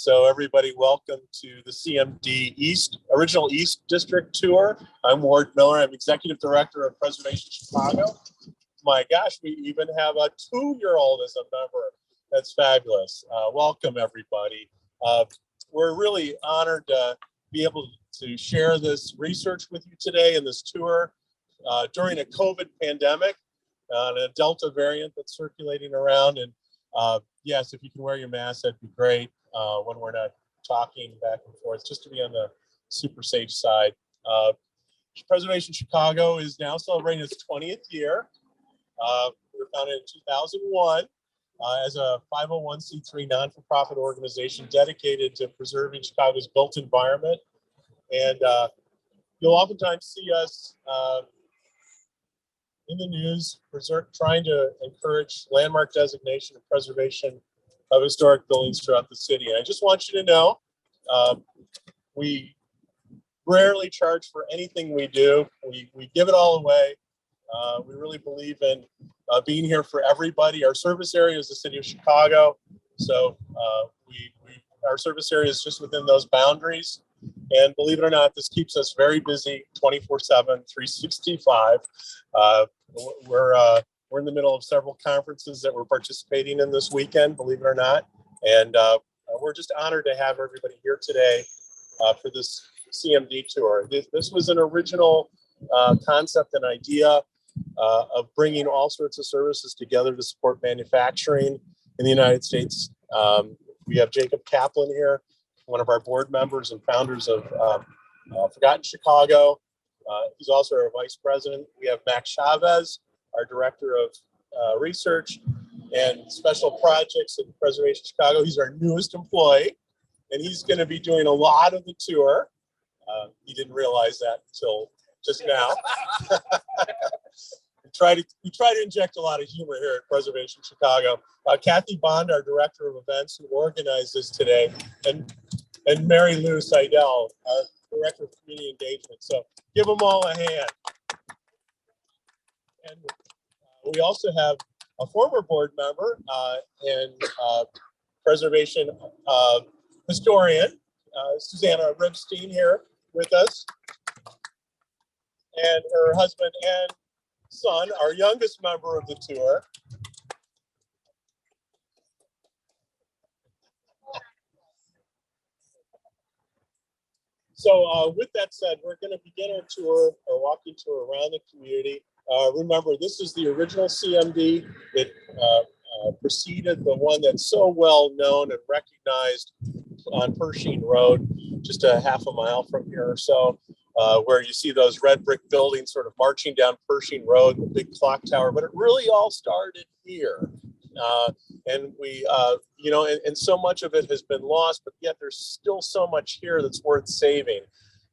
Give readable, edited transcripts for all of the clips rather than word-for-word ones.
So everybody, welcome to the CMD East, Original East District Tour. I'm Ward Miller. I'm Executive Director of Preservation Chicago. My gosh, we even have a 2-year-old as a member. That's fabulous. Welcome, everybody. We're really honored to be able to share this research with you today in this tour during a COVID pandemic and a Delta variant that's circulating around. And yes, if you can wear your mask, that'd be great when we're not talking back and forth, just to be on the super safe side. Preservation Chicago is now celebrating its 20th year. We were founded in 2001 as a 501c3 non-for-profit organization dedicated to preserving Chicago's built environment. And you'll oftentimes see us in the news trying to encourage landmark designation and preservation of historic buildings throughout the city. And I just want you to know, we rarely charge for anything we do. We give it all away. We really believe in being here for everybody. Our service area is the city of Chicago. So our service area is just within those boundaries. And believe it or not, this keeps us very busy 24/7, 365. We're in the middle of several conferences that we're participating in this weekend, believe it or not. And we're just honored to have everybody here today for this CMD tour. This was an original concept and idea of bringing all sorts of services together to support manufacturing in the United States. We have Jacob Kaplan here, one of our board members and founders of Forgotten Chicago. He's also our vice president. We have Chavez, our director of research and special projects at Preservation Chicago. He's our newest employee, and he's going to be doing a lot of the tour. He didn't realize that until just now. We try to inject a lot of humor here at Preservation Chicago. Kathy Bond, our director of events, who organized this today, and Mary Lou Seidel, our director of community engagement. So give them all a hand. And we also have a former board member and preservation historian, Susannah Ribstein, here with us, and her husband and son, our youngest member of the tour. So with that said, we're going to begin our tour, our walking tour around the community. Remember, this is the original CMD. It preceded the one that's so well known and recognized on Pershing Road, just a half a mile from here or so, where you see those red brick buildings sort of marching down Pershing Road, the big clock tower. But it really all started here. And we, and so much of it has been lost, but yet there's still so much here that's worth saving.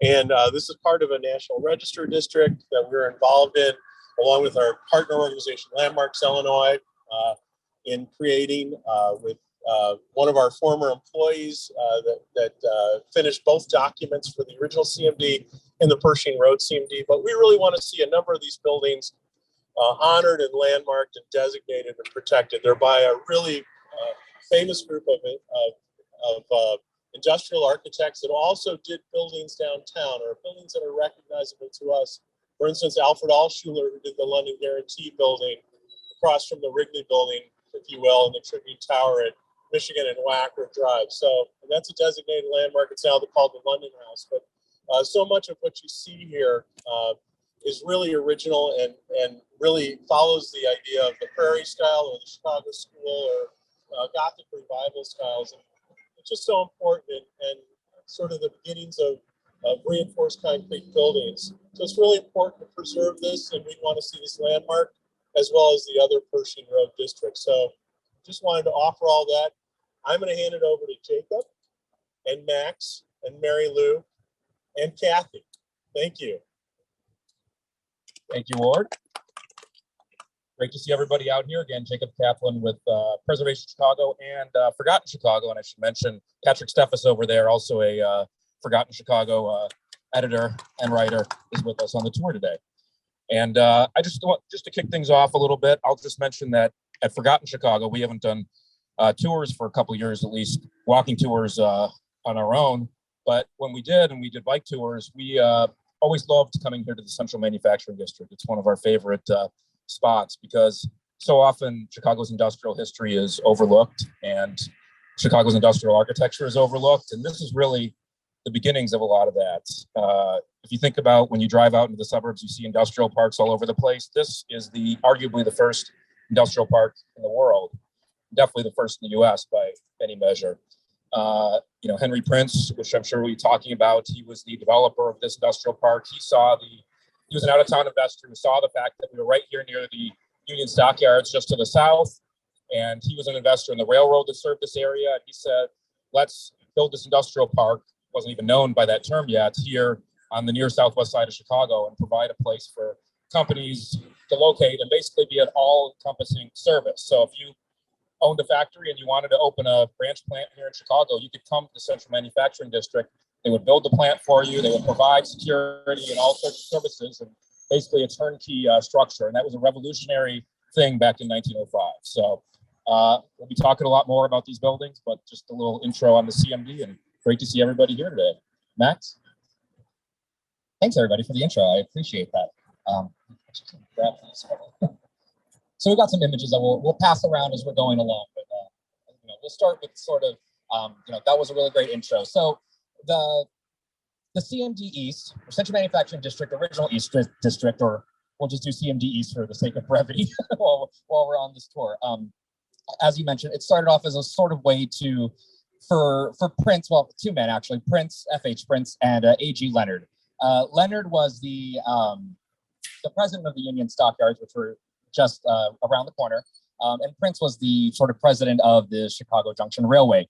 And this is part of a National Register district that we're involved in, along with our partner organization, Landmarks Illinois, in creating with one of our former employees that finished both documents for the original CMD and the Pershing Road CMD. But we really want to see a number of these buildings honored and landmarked and designated and protected. They're by a really famous group of industrial architects that also did buildings downtown, or buildings that are recognizable to us. For instance, Alfred Altschuler, who did the London Guarantee building across from the Wrigley Building, if you will, and the Tribune Tower at Michigan and Wacker Drive. So that's a designated landmark. It's now called the London House. But so much of what you see here is really original and really follows the idea of the Prairie style or the Chicago School or Gothic Revival styles. And it's just so important and sort of the beginnings of reinforced concrete buildings. So it's really important to preserve this, and we want to see this landmark as well as the other Pershing Road district. So just wanted to offer all that. I'm going to hand it over to Jacob and Max and Mary Lou and Kathy. Thank you. Thank you, Ward. Great to see everybody out here. Again, Jacob Kaplan with Preservation Chicago and Forgotten Chicago. And I should mention Patrick Steffes over there, also a Forgotten Chicago editor and writer, is with us on the tour today. And I just to kick things off a little bit, I'll just mention that at Forgotten Chicago, we haven't done tours for a couple of years, at least walking tours on our own. But when we did, and we did bike tours, we always loved coming here to the Central Manufacturing District. It's one of our favorite spots because so often Chicago's industrial history is overlooked and Chicago's industrial architecture is overlooked. And this is really the beginnings of a lot of that. If you think about when you drive out into the suburbs, you see industrial parks all over the place. This is arguably the first industrial park in the world, definitely the first in the US by any measure. Henry Prince, which I'm sure we'll be talking about, he was the developer of this industrial park. He was an out-of-town investor who saw the fact that we were right here near the Union Stockyards just to the south. And he was an investor in the railroad that served this area. And he said, let's build this industrial park, wasn't even known by that term yet, here on the near southwest side of Chicago and provide a place for companies to locate and basically be an all-encompassing service. So if you owned a factory and you wanted to open a branch plant here in Chicago, you could come to the Central Manufacturing District. They would build the plant for you. They would provide security and all sorts of services and basically a turnkey structure. And that was a revolutionary thing back in 1905. So we'll be talking a lot more about these buildings, but just a little intro on the CMD, and great to see everybody here today. Max? Thanks, everybody, for the intro. I appreciate that. So we've got some images that we'll pass around as we're going along, but we'll start with sort of, that was a really great intro. So the CMD East, or Central Manufacturing District, original East District, or we'll just do CMD East for the sake of brevity while we're on this tour. As you mentioned, it started off as a sort of way for Prince, well, two men actually, Prince, F.H. Prince, and A.G. Leonard. Leonard was the president of the Union Stockyards, which were just around the corner. And Prince was the sort of president of the Chicago Junction Railway.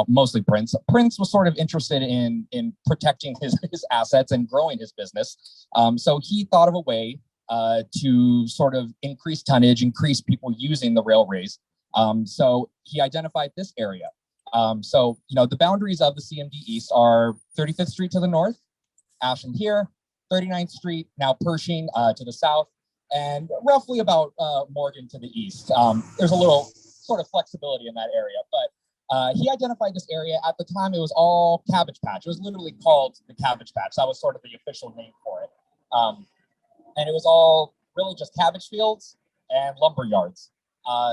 Mostly Prince. Prince was sort of interested in protecting his assets and growing his business. So he thought of a way to sort of increase tonnage, increase people using the railways. So he identified this area. The boundaries of the CMD East are 35th Street to the north, Ashland here, 39th Street, now Pershing to the south, and roughly about Morgan to the east. There's a little sort of flexibility in that area, but he identified this area. At the time, it was all cabbage patch. It was literally called the cabbage patch. That was sort of the official name for it. And it was all really just cabbage fields and lumber yards.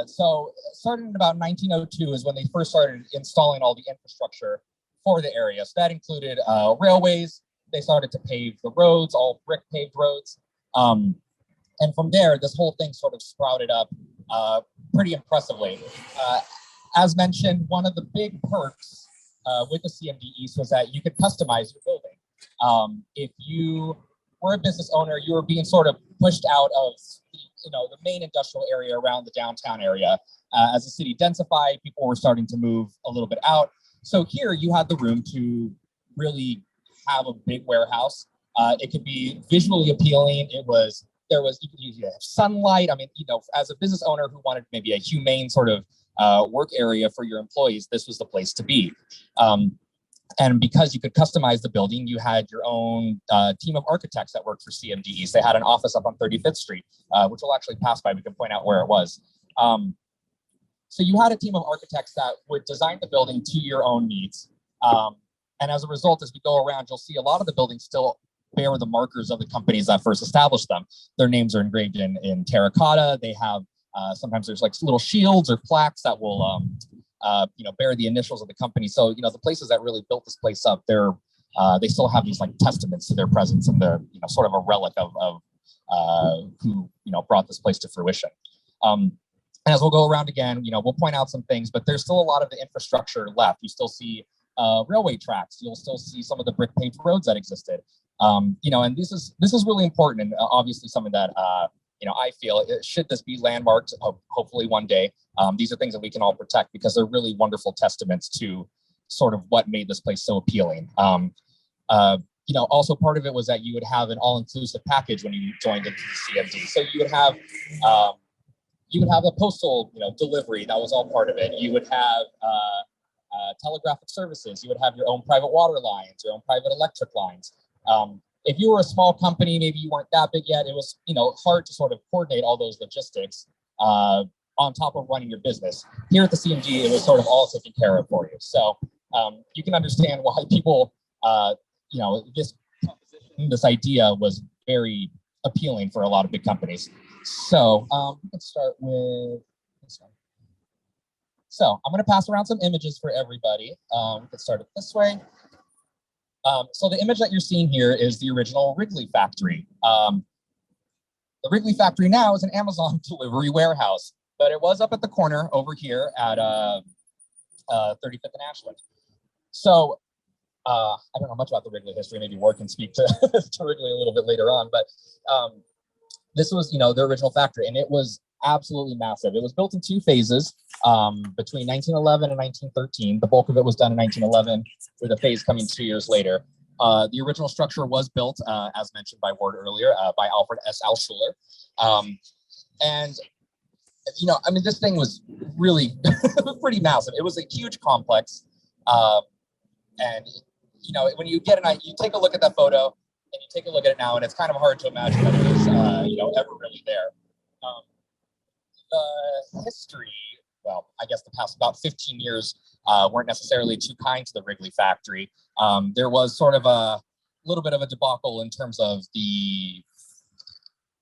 So starting in about 1902 is when they first started installing all the infrastructure for the area. So that included railways. They started to pave the roads, all brick paved roads. And from there, this whole thing sort of sprouted up pretty impressively. As mentioned, one of the big perks with the CMD East was that you could customize your building. If you were a business owner, you were being sort of pushed out of the main industrial area around the downtown area. As the city densified, people were starting to move a little bit out. So here you had the room to really have a big warehouse. It could be visually appealing. You could have sunlight. I mean, as a business owner who wanted maybe a humane sort of work area for your employees, this was the place to be. And because you could customize the building, you had your own team of architects that worked for CMD East. They had an office up on 35th Street, which will actually pass by. We can point out where it was. So you had a team of architects that would design the building to your own needs. And as a result, as we go around, you'll see a lot of the buildings still bear the markers of the companies that first established them. Their names are engraved in terracotta. They have, sometimes there's like little shields or plaques that will, bear the initials of the company. So, the places that really built this place up, they still have these like testaments to their presence, and they're, sort of a relic of who, brought this place to fruition. And as we'll go around again, we'll point out some things, but there's still a lot of the infrastructure left. You still see railway tracks. You'll still see some of the brick paved roads that existed. And this is really important, and obviously something that I feel should this be landmarked, hopefully one day. These are things that we can all protect because they're really wonderful testaments to sort of what made this place so appealing. Also part of it was that you would have an all-inclusive package when you joined into the CMD. So you would have a postal delivery. That was all part of it. You would have telegraphic services. You would have your own private water lines, your own private electric lines. If you were a small company, maybe you weren't that big yet, it was hard to sort of coordinate all those logistics. on top of running your business. Here at the CMD, it was sort of all taken care of for you. So you can understand why people, this idea was very appealing for a lot of big companies. So let's start with this one. So I'm going to pass around some images for everybody. Let's start it this way. So the image that you're seeing here is the original Wrigley Factory. The Wrigley Factory now is an Amazon delivery warehouse, but it was up at the corner over here at 35th and Ashland. So I don't know much about the Wrigley history. Maybe Ward can speak to, to Wrigley a little bit later on, but this was, the original factory, and it was absolutely massive. It was built in 2 phases between 1911 and 1913. The bulk of it was done in 1911, with a phase coming 2 years later. The original structure was built, as mentioned by Ward earlier, by Alfred S. Alschuler. And, this thing was really pretty massive. It was a huge complex. And, when you get you take a look at that photo and you take a look at it now, and it's kind of hard to imagine that it was, ever really there. The history, well, I guess the past about 15 years weren't necessarily too kind to the Wrigley Factory. There was sort of a little bit of a debacle in terms of the,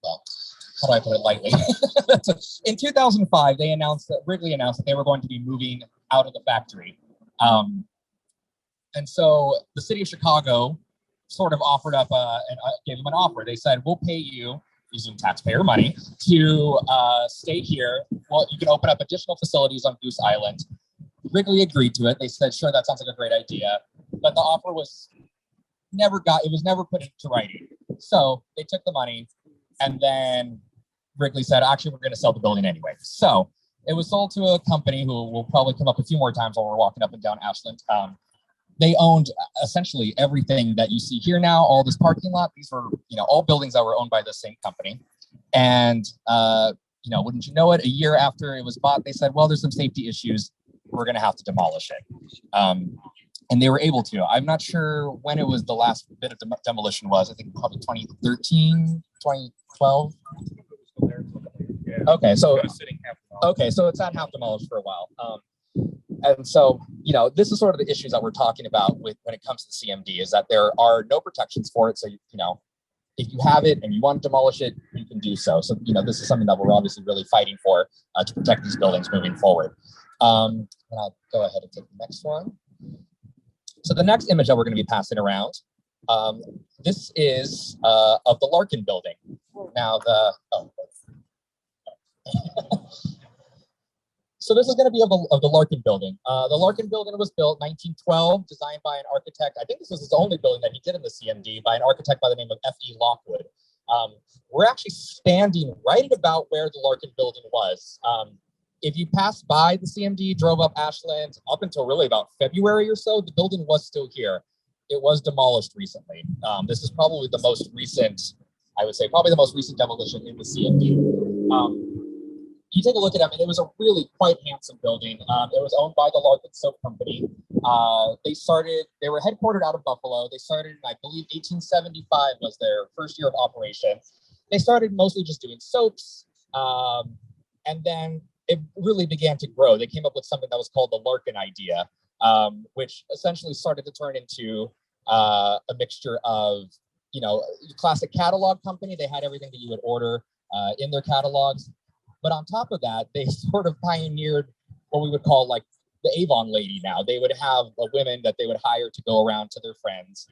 well, how do I put it lightly? In 2005, Wrigley announced that they were going to be moving out of the factory. And so the city of Chicago sort of offered up gave them an offer. They said, we'll pay you, using taxpayer money, to stay here. Well, you can open up additional facilities on Goose Island. Wrigley agreed to it. They said, sure, that sounds like a great idea. But the offer was never put into writing. So they took the money, and then Wrigley said, actually, we're going to sell the building anyway. So it was sold to a company who will probably come up a few more times while we're walking up and down Ashland. They owned essentially everything that you see here now, all this parking lot. These were, all buildings that were owned by the same company. And, wouldn't you know it, a year after it was bought, they said, well, there's some safety issues. We're going to have to demolish it. And they were able to. I'm not sure when it was the last bit of demolition was. I think probably 2013, 2012. Okay, so it's at half demolished for a while. And so, this is sort of the issues that we're talking about when it comes to CMD, is that there are no protections for it. So, if you have it and you want to demolish it, you can do so. So, this is something that we're obviously really fighting for to protect these buildings moving forward. And I'll go ahead and take the next one. So the next image that we're going to be passing around, this is of the Larkin Building. Now, so this is going to be of the Larkin Building. The Larkin Building was built 1912, designed by an architect. I think this was his only building that he did in the CMD, by an architect by the name of F.E. Lockwood. We're actually standing right at about where the Larkin Building was. If you passed by the CMD, drove up Ashland, up until really about February or so, the building was still here. It was demolished recently. This is probably the most recent, I would say, probably the most recent demolition in the CMD. You take a look at it, it was a really quite handsome building. It was owned by the Larkin Soap Company. They were headquartered out of Buffalo. They started in, I believe, 1875 was their first year of operation. They started mostly just doing soaps. And then it really began to grow. They came up with something that was called the Larkin idea, which essentially started to turn into a mixture of, classic catalog company. They had everything that you would order in their catalogs. But on top of that, they sort of pioneered what we would call like the Avon lady now. They would have women that they would hire to go around to their friends,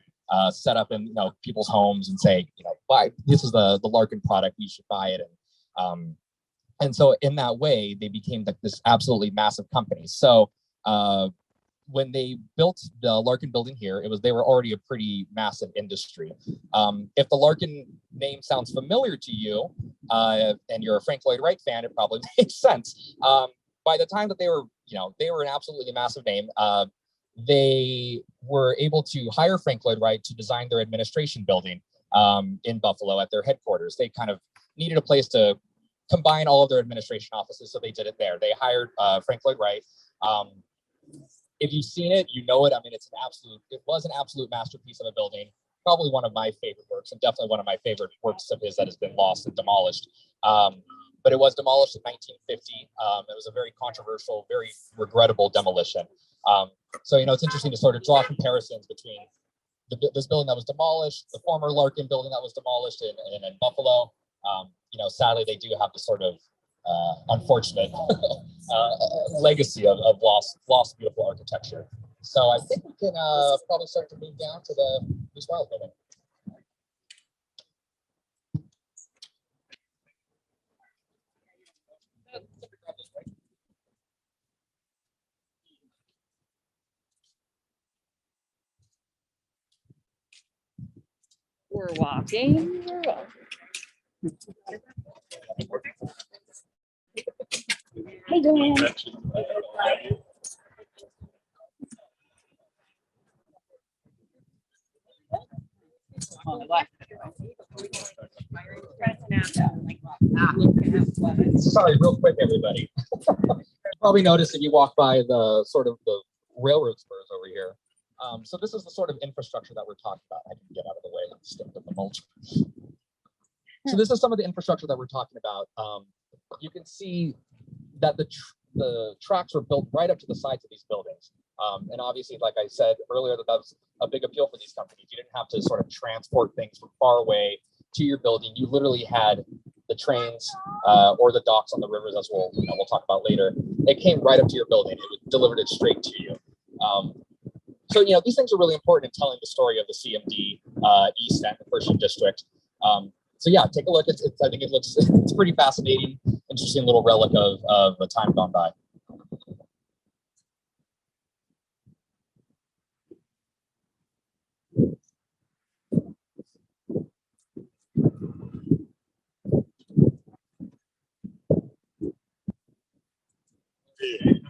set up in people's homes and say, buy, this is the Larkin product, you should buy it. And so in that way, they became like this absolutely massive company. So when they built the Larkin Building here, they were already a pretty massive industry. If the Larkin name sounds familiar to you, and you're a Frank Lloyd Wright fan, it probably makes sense. By the time that they were an absolutely massive name, they were able to hire Frank Lloyd Wright to design their administration building in Buffalo at their headquarters. They kind of needed a place to combine all of their administration offices, so they did it there. They hired Frank Lloyd Wright. If you've seen it, you know it. It was an absolute masterpiece of a building. Probably one of my favorite works, and definitely one of my favorite works of his that has been lost and demolished. but it was demolished in 1950. It was a very controversial, very regrettable demolition. So, it's interesting to sort of draw comparisons between this building that was demolished, the former Larkin building that was demolished in Buffalo. Sadly, they do have this sort of unfortunate legacy of lost beautiful architecture. So I think we can probably start to move down to the Moose Wild building. We're walking. Hey, Joanne. Sorry, real quick, everybody. Probably noticed if you walk by the sort of the railroad spurs over here. So this is the sort of infrastructure that we're talking about. I can get out of the way. I'm stuck with the mulch. So this is some of the infrastructure that we're talking about. You can see that the tracks were built right up to the sides of these buildings. And obviously, like I said earlier, that was a big appeal for these companies. You didn't have to sort of transport things from far away to your building. You literally had the trains or the docks on the rivers, as we'll talk about later. It came right up to your building. It delivered it straight to you. So these things are really important in telling the story of the CMD East and the Pershing District. So yeah, take a look. I think it's pretty fascinating, interesting little relic of a time gone by.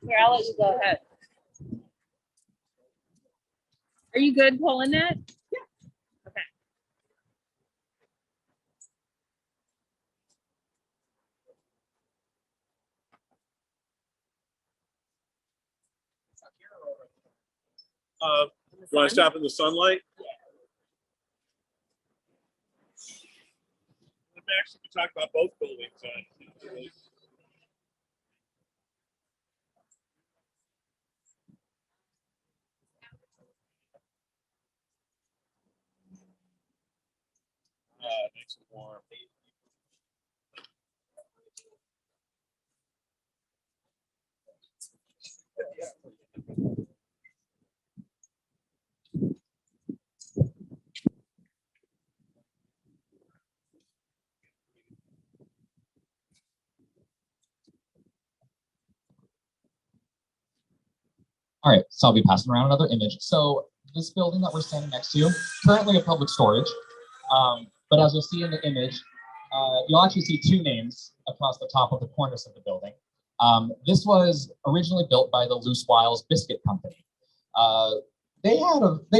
Here, I'll let you go ahead. Are you good pulling that? Yeah. Okay. You want to stop in the sunlight? Actually, we talked about both buildings. Nice and warm. All right, so I'll be passing around another image. So this building that we're standing next to, currently a public storage, but as you'll see in the image, you'll actually see two names across the top of the corners of the building. This was originally built by the Loose Wiles Biscuit Company. They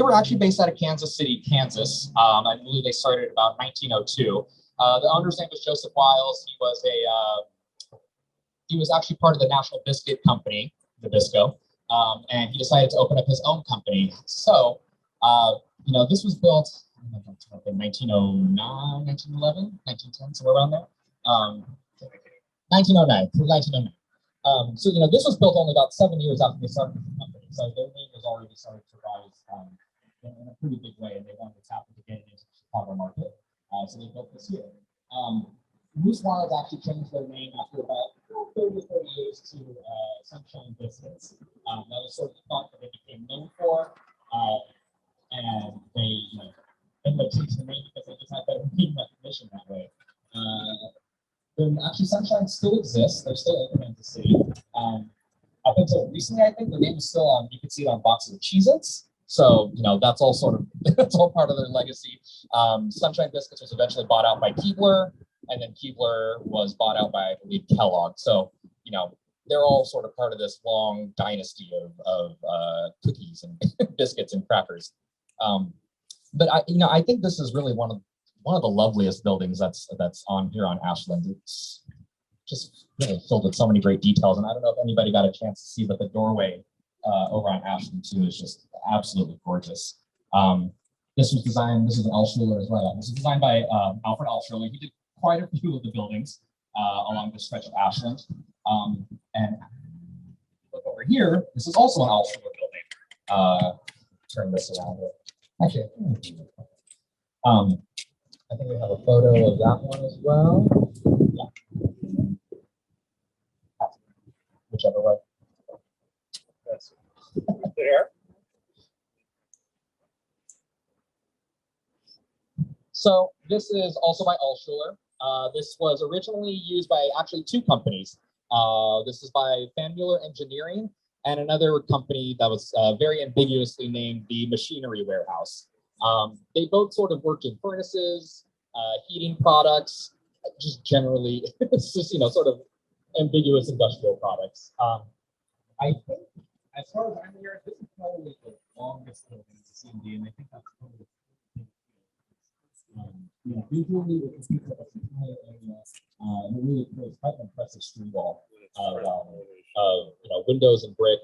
were actually based out of Kansas City, Kansas. I believe they started about 1902. The owner's name was Joseph Wiles. He was actually part of the National Biscuit Company, the Bisco. And he decided to open up his own company. So, this was built in 1909, 1911, 1910, somewhere around there. 1909, 1909. So, this was built only about 7 years after they started the company. So their name was already starting to rise in a pretty big way, and they wanted to tap into getting into the Chicago market. So they built this here. Moose Wild actually changed their name after about 30 or 40 years to Sunshine Biscuits. That was sort of the thought that they became known for, and they ended up changing the name because they just had better name recognition that way. Actually, Sunshine still exists. They're still open in the city. Up until recently, I think the name is still on. You can see it on boxes of Cheez-Its. So that's all sort of that's all part of their legacy. Sunshine Biscuits was eventually bought out by Keebler. And then Keebler was bought out by, I believe, Kellogg. So, they're all sort of part of this long dynasty of cookies and biscuits and crackers. But I think this is really one of the loveliest buildings that's on here on Ashland. It's just really filled with so many great details. And I don't know if anybody got a chance to see, but the doorway over on Ashland too is just absolutely gorgeous. This is an Altschuler as well. This is designed by Alfred Altschuler. He did quite a few of the buildings. along this stretch of Ashland. And look over here, this is also an Alschuler building. Turn this around. Actually, I think we have a photo of that one as well. Yeah. Whichever way. That's there. So this is also by Alschuler. This was originally used by actually two companies. This is by Fanmuller Engineering and another company that was very ambiguously named the Machinery Warehouse. They both sort of worked in furnaces, heating products, just generally, it's just, sort of ambiguous industrial products. I think, as far as I'm aware, this is probably the longest building in CMD, and I think that's probably visually, what you see of the entire area, it really creates quite an impressive street wall of windows and brick.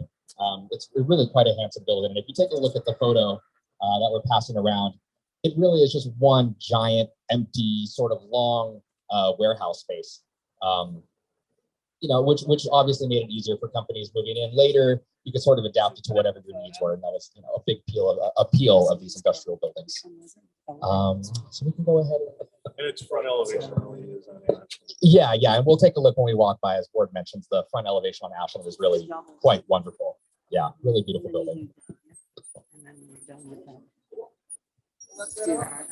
It's really quite a handsome building. And if you take a look at the photo that we're passing around, it really is just one giant, empty, sort of long warehouse space. Which obviously made it easier for companies moving in later. You could sort of adapt it to whatever your needs were, and that was a big appeal of these industrial buildings. So we can go ahead And it's front elevation. Yeah, and we'll take a look when we walk by. As Ward mentions, the front elevation on Ashland is really quite wonderful. Yeah, really beautiful building. And then you're done with that. Let's do that.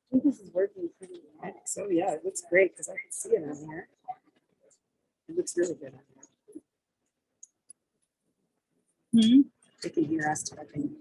I think this is working pretty well. So yeah, it looks great because I can see it on here. It looks really good on here. They can hear us talking.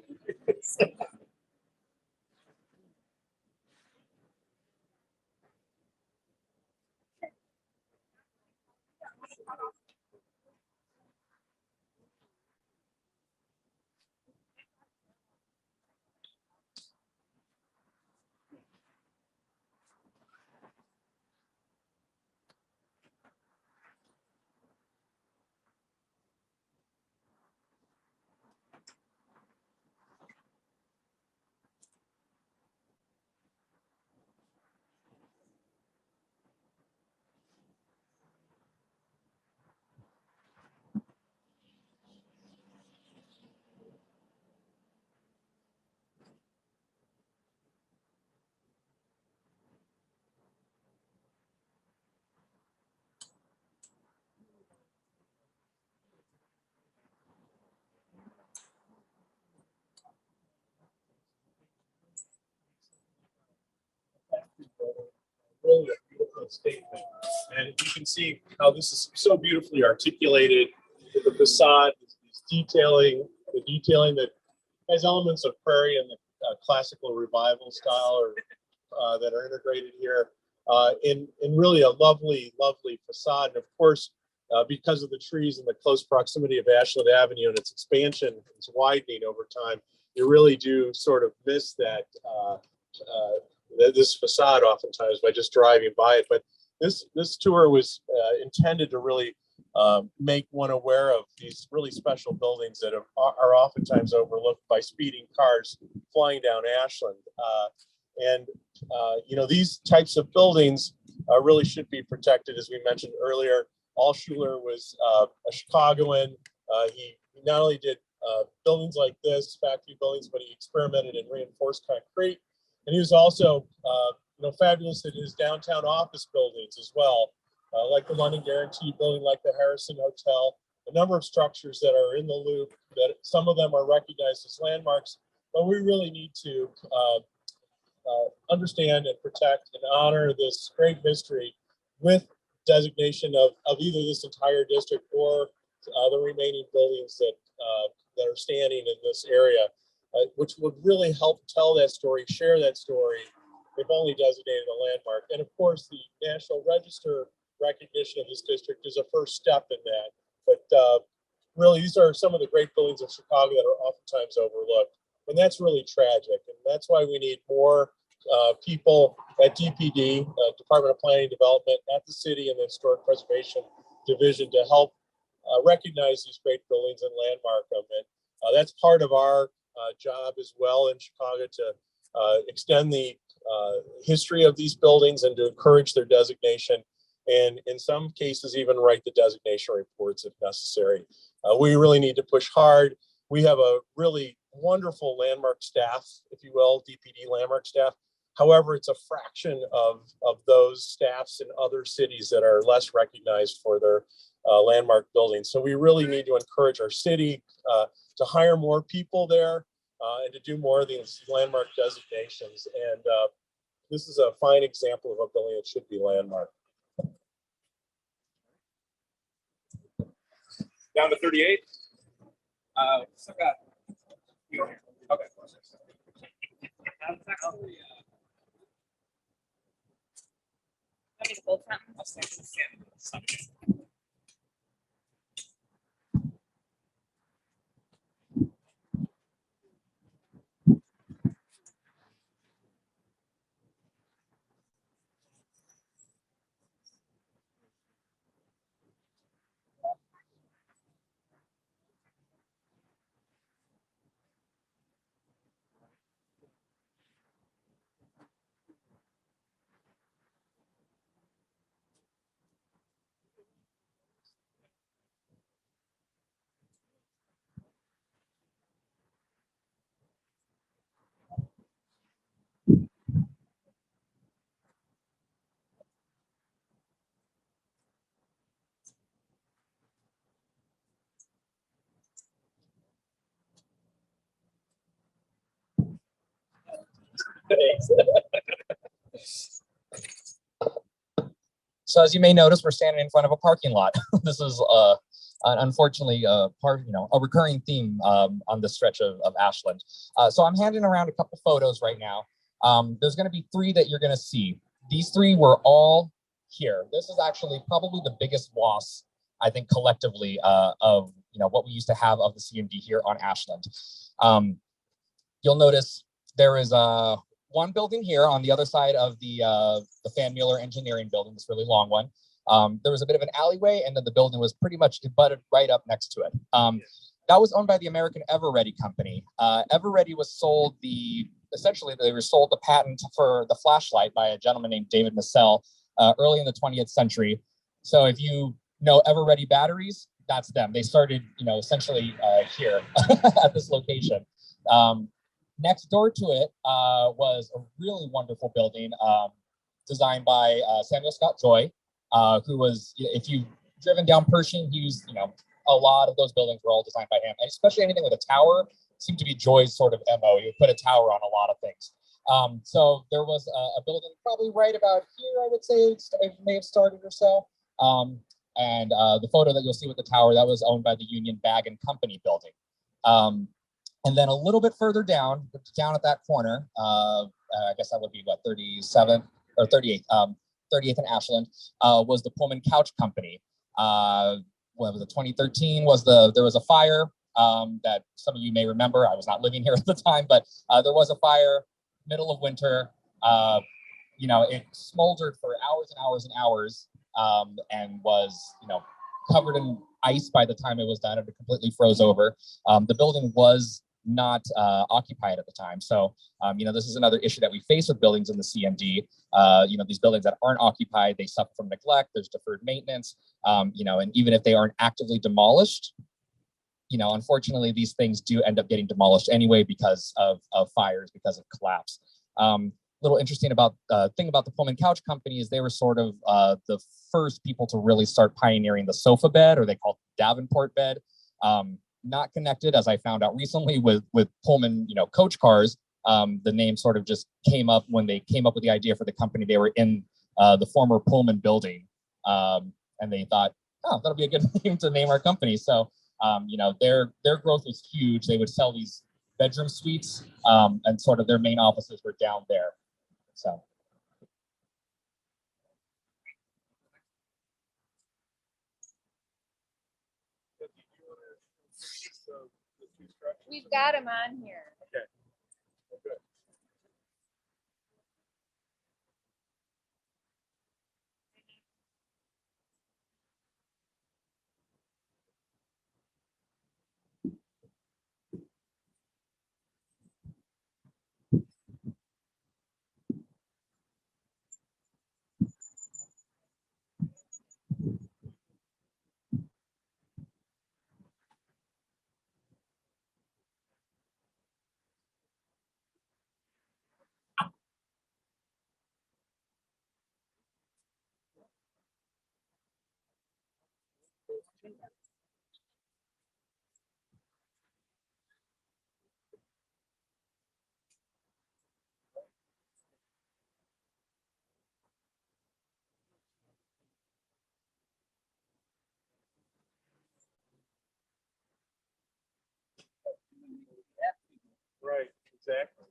Really a beautiful statement. And you can see how this is so beautifully articulated with the facade, this detailing, the detailing that has elements of prairie and the classical revival style or that are integrated here in really a lovely facade. And of course, because of the trees and the close proximity of Ashland Avenue and its expansion, its widening over time, you really do sort of miss that this facade oftentimes by just driving by it. But this tour was intended to really make one aware of these really special buildings that are oftentimes overlooked by speeding cars flying down Ashland. These types of buildings really should be protected. As we mentioned earlier, Alschuler was a Chicagoan. He not only did buildings like this, factory buildings, but he experimented in reinforced concrete. And he was also, fabulous in his downtown office buildings as well, like the London Guarantee building, like the Harrison Hotel, a number of structures that are in the loop, that some of them are recognized as landmarks, but we really need to understand and protect and honor this great history with designation of either this entire district or the remaining buildings that are standing in this area. Which would really help tell that story, share that story, if only designated a landmark. And of course, the National Register recognition of this district is a first step in that. But really, these are some of the great buildings of Chicago that are oftentimes overlooked. And that's really tragic. And that's why we need more people at DPD, Department of Planning and Development, at the city and the Historic Preservation Division to help recognize these great buildings and landmark them. And that's part of our job as well in Chicago to extend the history of these buildings and to encourage their designation, and in some cases even write the designation reports if necessary. We really need to push hard. We have a really wonderful landmark staff, if you will, DPD landmark staff. However, it's a fraction of those staffs in other cities that are less recognized for their landmark buildings. So we really need to encourage our city to hire more people there and to do more of these landmark designations. And this is a fine example of a building that should be landmarked. Down to 38. Still got you here. Okay. Want me to hold something? So as you may notice, we're standing in front of a parking lot. This is unfortunately a recurring theme on this stretch of Ashland. So I'm handing around a couple photos right now. There's going to be 3 that you're going to see. These 3 were all here. This is actually probably the biggest loss, I think, collectively of what we used to have of the CMD here on Ashland. You'll notice there is one building here on the other side of the Fan Mueller Engineering building, this really long one. There was a bit of an alleyway, and then the building was pretty much butted right up next to it. That was owned by the American Everready company. Everready was sold essentially they were sold the patent for the flashlight by a gentleman named David Massell early in the 20th century. So if you know Everready batteries, that's them. They started, essentially here at this location. Next door to it was a really wonderful building designed by Samuel Scott Joy, who was, if you've driven down Pershing, he was, a lot of those buildings were all designed by him, and especially anything with a tower seemed to be Joy's sort of MO. He would put a tower on a lot of things. So there was a building probably right about here, I would say it may have started or so. And the photo that you'll see with the tower, that was owned by the Union Bag and Company building. And then a little bit further down at that corner, I guess that would be what, 37th or 38th, 38th and Ashland, was the Pullman Couch Company. What was it, 2013 there was a fire that some of you may remember. I was not living here at the time, but there was a fire, middle of winter. It smoldered for hours and hours and hours and was, covered in ice by the time it was done. It completely froze over. The building was not occupied at the time. So, this is another issue that we face with buildings in the CMD. These buildings that aren't occupied, they suffer from neglect, there's deferred maintenance, and even if they aren't actively demolished, unfortunately, these things do end up getting demolished anyway because of fires, because of collapse. Little interesting thing about the Pullman Couch Company is they were sort of the first people to really start pioneering the sofa bed, or they call it Davenport bed. Not connected, as I found out recently, with Pullman, coach cars. The name sort of just came up when they came up with the idea for the company. They were in the former Pullman building, and they thought, oh, that'll be a good name to name our company. So, their growth was huge. They would sell these bedroom suites, and sort of their main offices were down there. So. We've got him on here. Okay. Good. Right, exactly.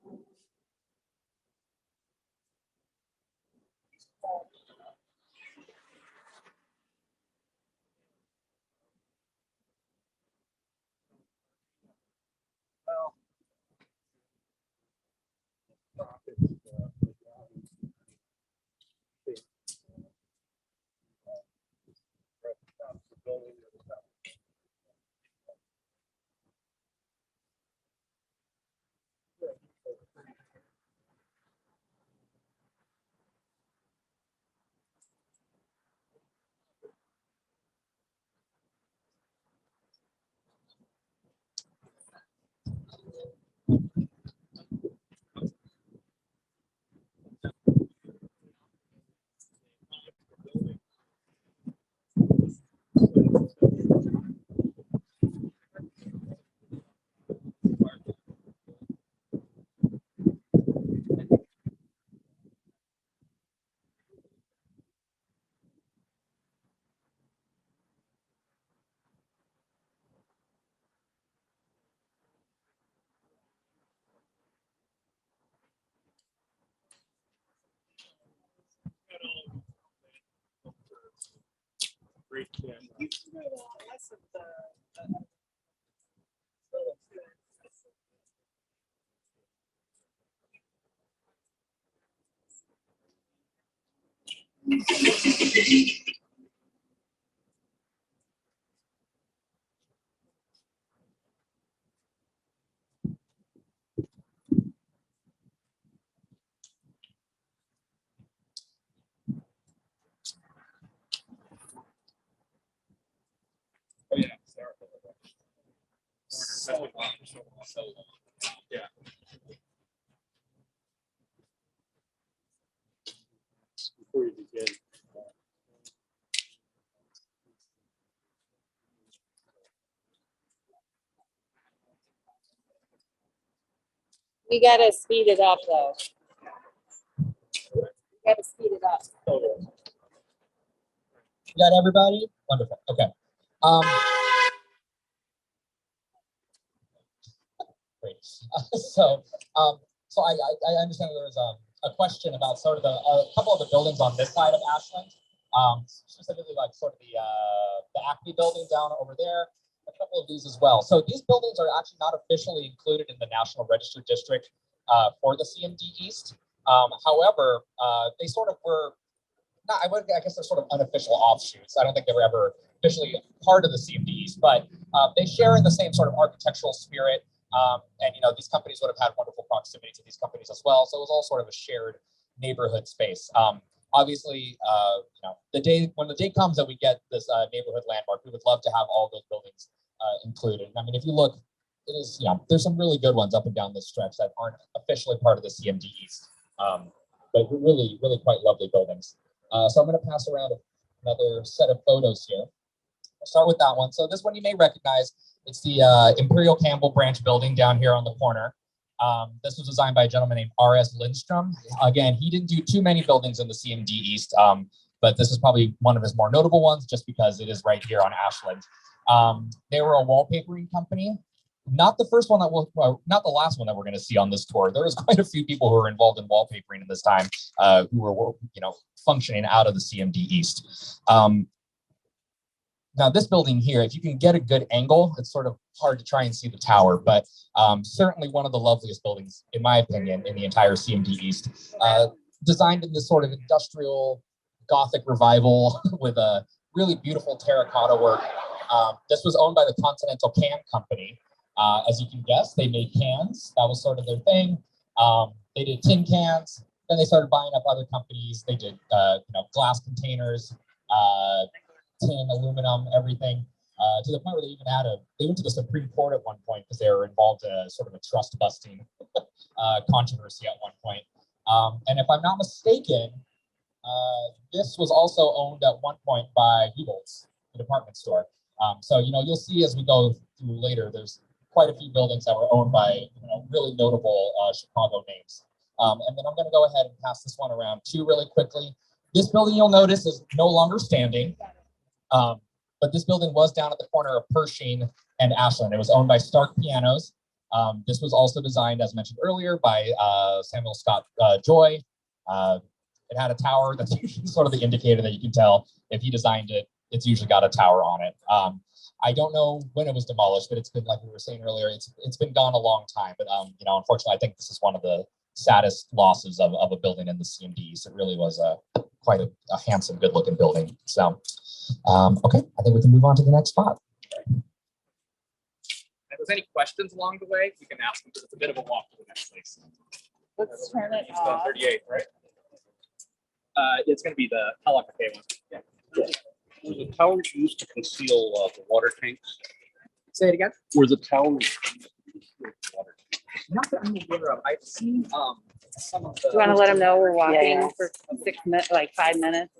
Great camera. Oh yeah, yeah. Before you begin. We gotta speed it up though. We gotta speed it up. Oh, You got everybody? Wonderful. Okay. Great. So, I understand there was a question about sort of a couple of the buildings on this side of Ashland, specifically like sort of the Acme building down over there, a couple of these as well. So these buildings are actually not officially included in the National Register District for the CMD East. However, they sort of were not, I guess they're sort of unofficial offshoots. I don't think they were ever officially part of the CMD East, but they share in the same sort of architectural spirit. And, you know, these companies would have had wonderful proximity to these companies as well. So it was all sort of a shared neighborhood space. Obviously, you know, when the day comes that we get this neighborhood landmark, we would love to have all those buildings included. I mean, if you look, it is, you know, there's some really good ones up and down this stretch that aren't officially part of the CMD East, but really, really quite lovely buildings. So I'm going to pass around another set of photos here. I'll start with that one. So this one you may recognize. It's the Imperial Campbell branch building down here on the corner. This was designed by a gentleman named R.S. Lindstrom. Again, he didn't do too many buildings in the CMD East, but this is probably one of his more notable ones just because it is right here on Ashland. They were a wallpapering company. Not the first one that not the last one that we're going to see on this tour. There was quite a few people who were involved in wallpapering in this time, who were, you know, functioning out of the CMD East. Now this building here, if you can get a good angle, it's sort of hard to try and see the tower, but certainly one of the loveliest buildings, in my opinion, in the entire CMD East. Designed in this sort of industrial Gothic revival with a really beautiful terracotta work. This was owned by the Continental Can Company. As you can guess, they made cans. That was sort of their thing. They did tin cans. Then they started buying up other companies. They did, you know, glass containers, tin, aluminum, everything, to the point where they went to the Supreme Court at one point because they were involved in sort of a trust busting controversy at one point. And if I'm not mistaken, this was also owned at one point by Hugold's, the department store. So, you know, you'll see as we go through later, there's quite a few buildings that were owned by, you know, really notable Chicago names. And then I'm going to go ahead and pass this one around too really quickly. This building you'll notice is no longer standing. But this building was down at the corner of Pershing and Ashland. It was owned by Stark Pianos. This was also designed, as mentioned earlier, by Samuel Scott Joy. It had a tower. That's usually sort of the indicator that you can tell if he designed it, it's usually got a tower on it. I don't know when it was demolished, but it's been, like we were saying earlier, it's been gone a long time. But you know, unfortunately, I think this is one of the saddest losses of a building in the CMD East. It really was quite a handsome, good-looking building. So, okay, I think we can move on to the next spot. If there's any questions along the way, you can ask them, because it's a bit of a walk to the next place. Let's turn it It's off. 38, right? It's going to be the Kellogg Mckay one. Yeah. Were the towers used to conceal the water tanks? Say it again. Were the towers used to conceal the water tanks? Not that I'm aware of. I've seen some of the. Do you want to let them know we're walking Yeah. for 6 minutes, like 5 minutes?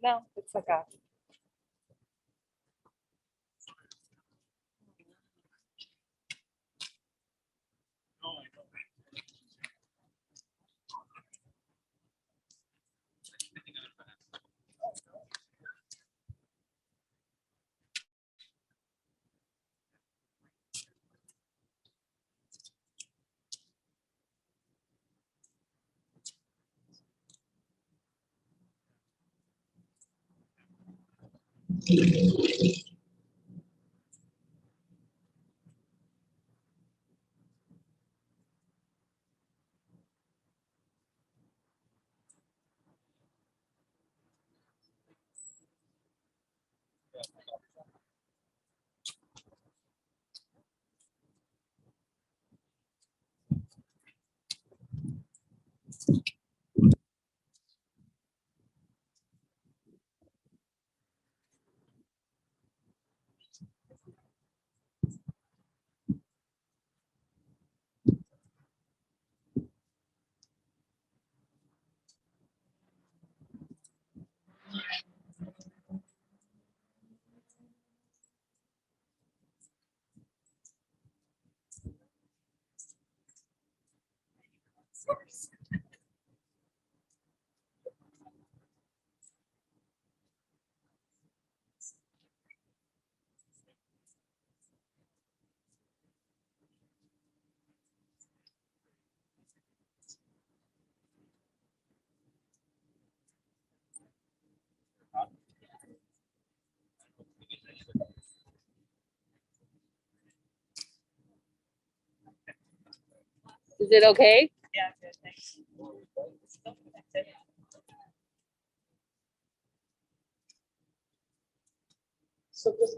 No, it's like a. Is it okay? Yeah, good, thanks. So just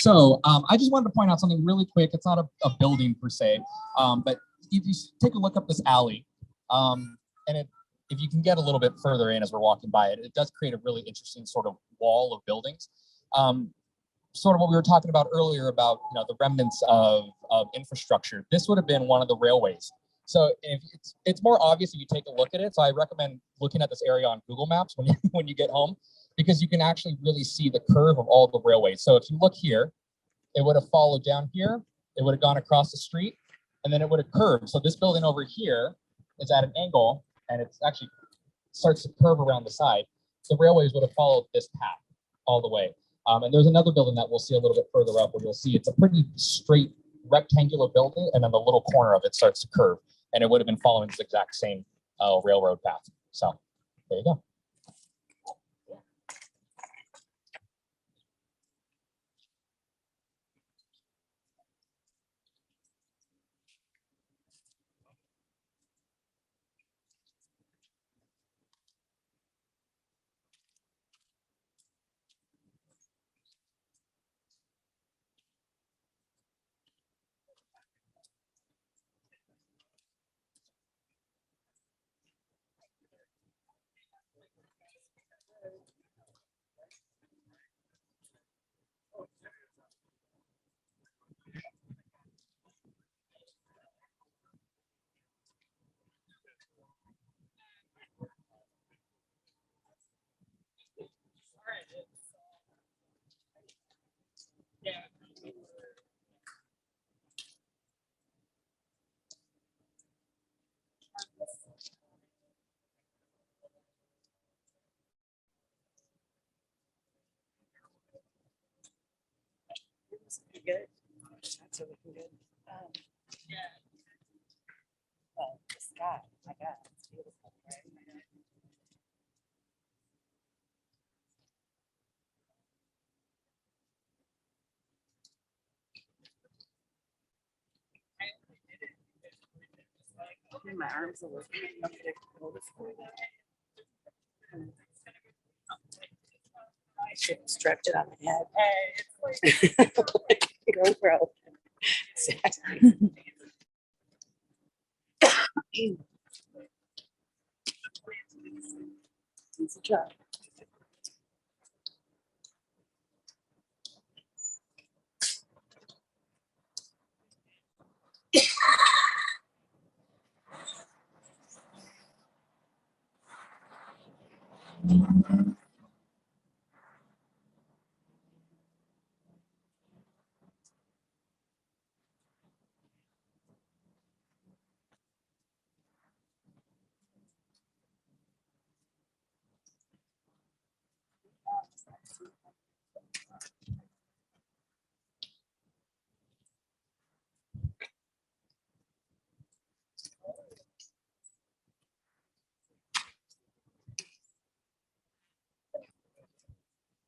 So I just wanted to point out something really quick. It's not a building per se, but if you take a look up this alley, and if you can get a little bit further in as we're walking by it, it does create a really interesting sort of wall of buildings. Sort of what we were talking about earlier about, you know, the remnants of infrastructure. This would have been one of the railways. So if it's more obvious if you take a look at it. So I recommend looking at this area on Google Maps when you get home, because you can actually really see the curve of all the railways. So if you look here, it would have followed down here, it would have gone across the street, and then it would have curved. So this building over here is at an angle, and it's actually starts to curve around the side. The railways would have followed this path all the way. And there's another building that we'll see a little bit further up where you'll see it's a pretty straight rectangular building, and then the little corner of it starts to curve, and it would have been following this exact same railroad path. So there you go. Good. That's looking good. Oh, the sky, my God, it's beautiful, right? My arms are working. I should have strapped it on my head. GoPro. Exactly. Easy job.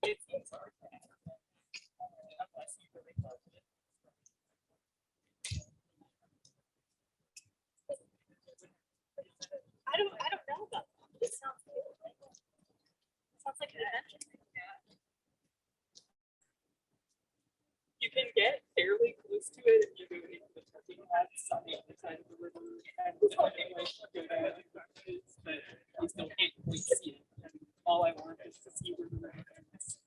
I don't know about that. It sounds like an adventure. You can get fairly close to it if you're doing the trucking paths on the other side of the river. And something like good at it, but you still can't really see it. And all I want is to see where the river is.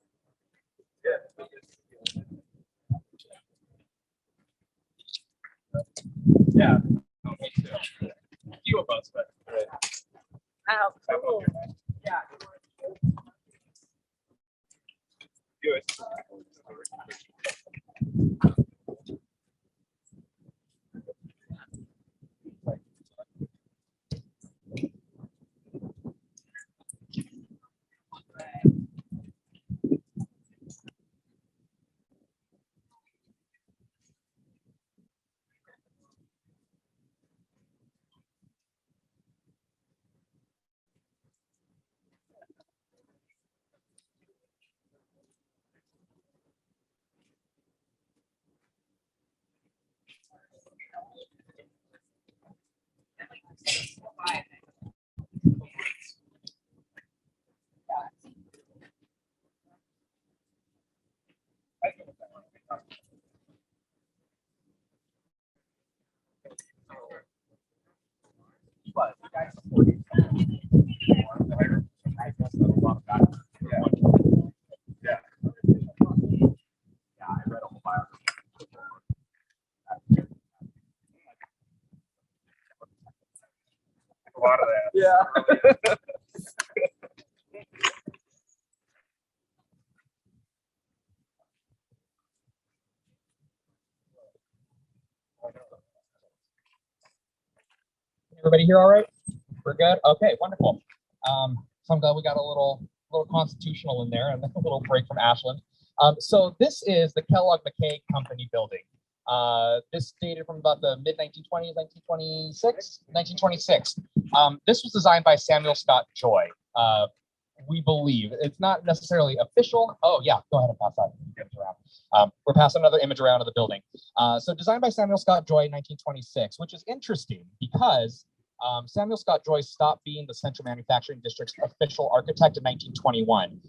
Yeah. A few of us, but Wow, cool. Yeah. do it. But, guys, A lot of that. Yeah. Everybody here all right? We're good? Okay, wonderful. So I'm glad we got a little constitutional in there and a little break from Ashland. So this is the Kellogg Mckay Company building. This dated from about the mid 1920s, 1926. This was designed by Samuel Scott Joy. We believe it's not necessarily official. Oh yeah, go ahead and pass that. Get it around. We're passing another image around of the building. So designed by Samuel Scott Joy in 1926, which is interesting because Samuel Scott Joy stopped being the Central Manufacturing District's official architect in 1921.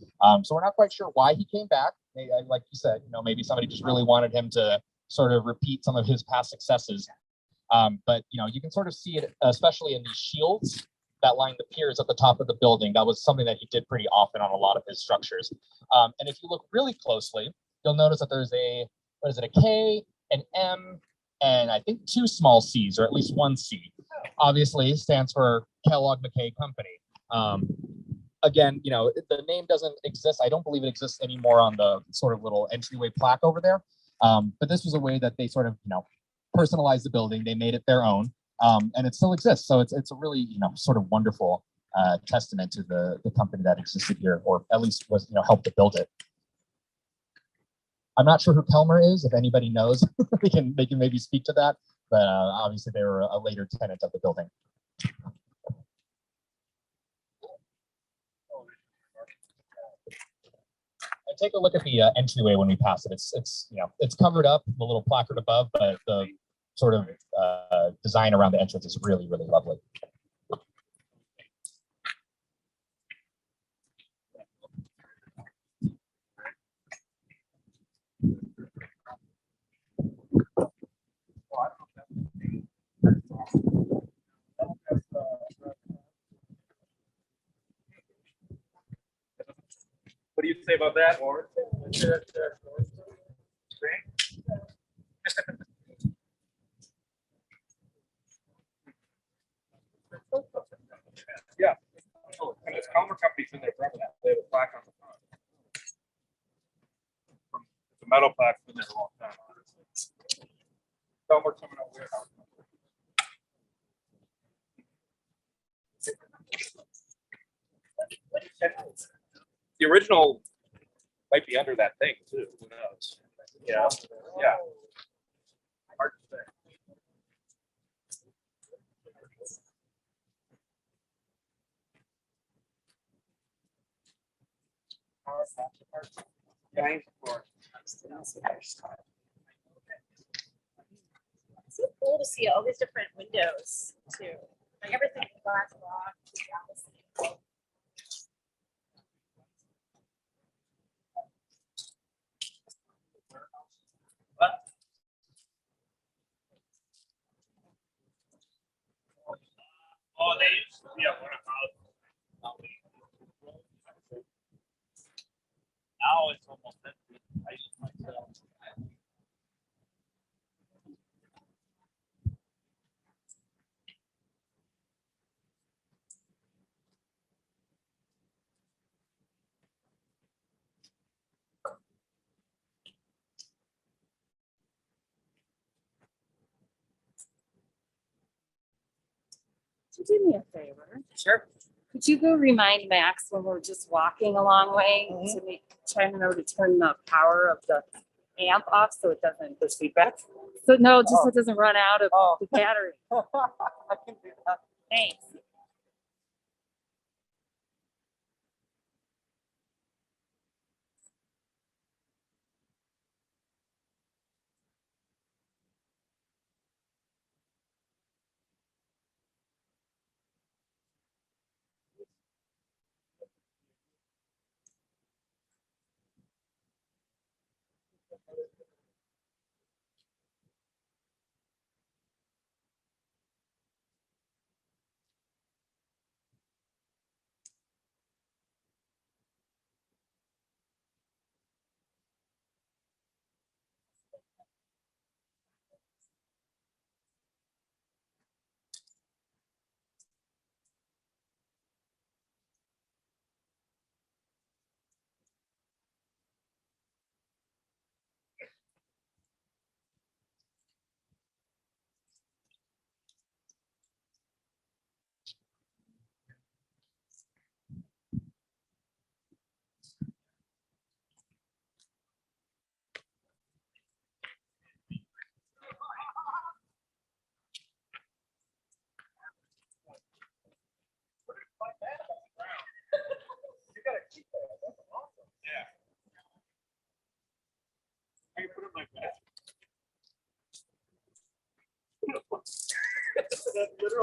So we're not quite sure why he came back. Like you said, maybe somebody just really wanted him to sort of repeat some of his past successes. But you can sort of see it, especially in these shields that line the piers at the top of the building. That was something that he did pretty often on a lot of his structures. And if you look really closely, you'll notice that there's a K, an M, and I think 2 small C's, or at least 1 C. Obviously stands for Kellogg Mckay Company. Again, the name doesn't exist. I don't believe it exists anymore on the sort of little entryway plaque over there. But this was a way that they sort of, personalized the building. They made it their own, and it still exists. So it's a really, sort of wonderful testament to the company that existed here, or at least was, helped to build it. I'm not sure who Kelmer is. If anybody knows, they can maybe speak to that. But obviously, they were a later tenant of the building. And take a look at the entryway when we pass it. It's covered up, the little placard above, but the sort of design around the entrance is really, really lovely. What do you say about that, Warren? Yeah. Oh, and this Comer company's been there forever now. They have a plaque on the front. It's a metal plaque, been there a long time. Comer coming up here. The original might be under that thing too. Who knows? Yeah. Yeah. Hard to say. It's so cool to see all these different windows too. Like everything in glass block. Oh, they used to be a warehouse. Now it's almost empty. I use myself. Could you do me a favor? Sure. Could you go remind Max when we're just walking a long way to make, trying to know to turn the power of the amp off so it doesn't push feedback? So no, just so it doesn't run out of the battery. I can do that. Thanks.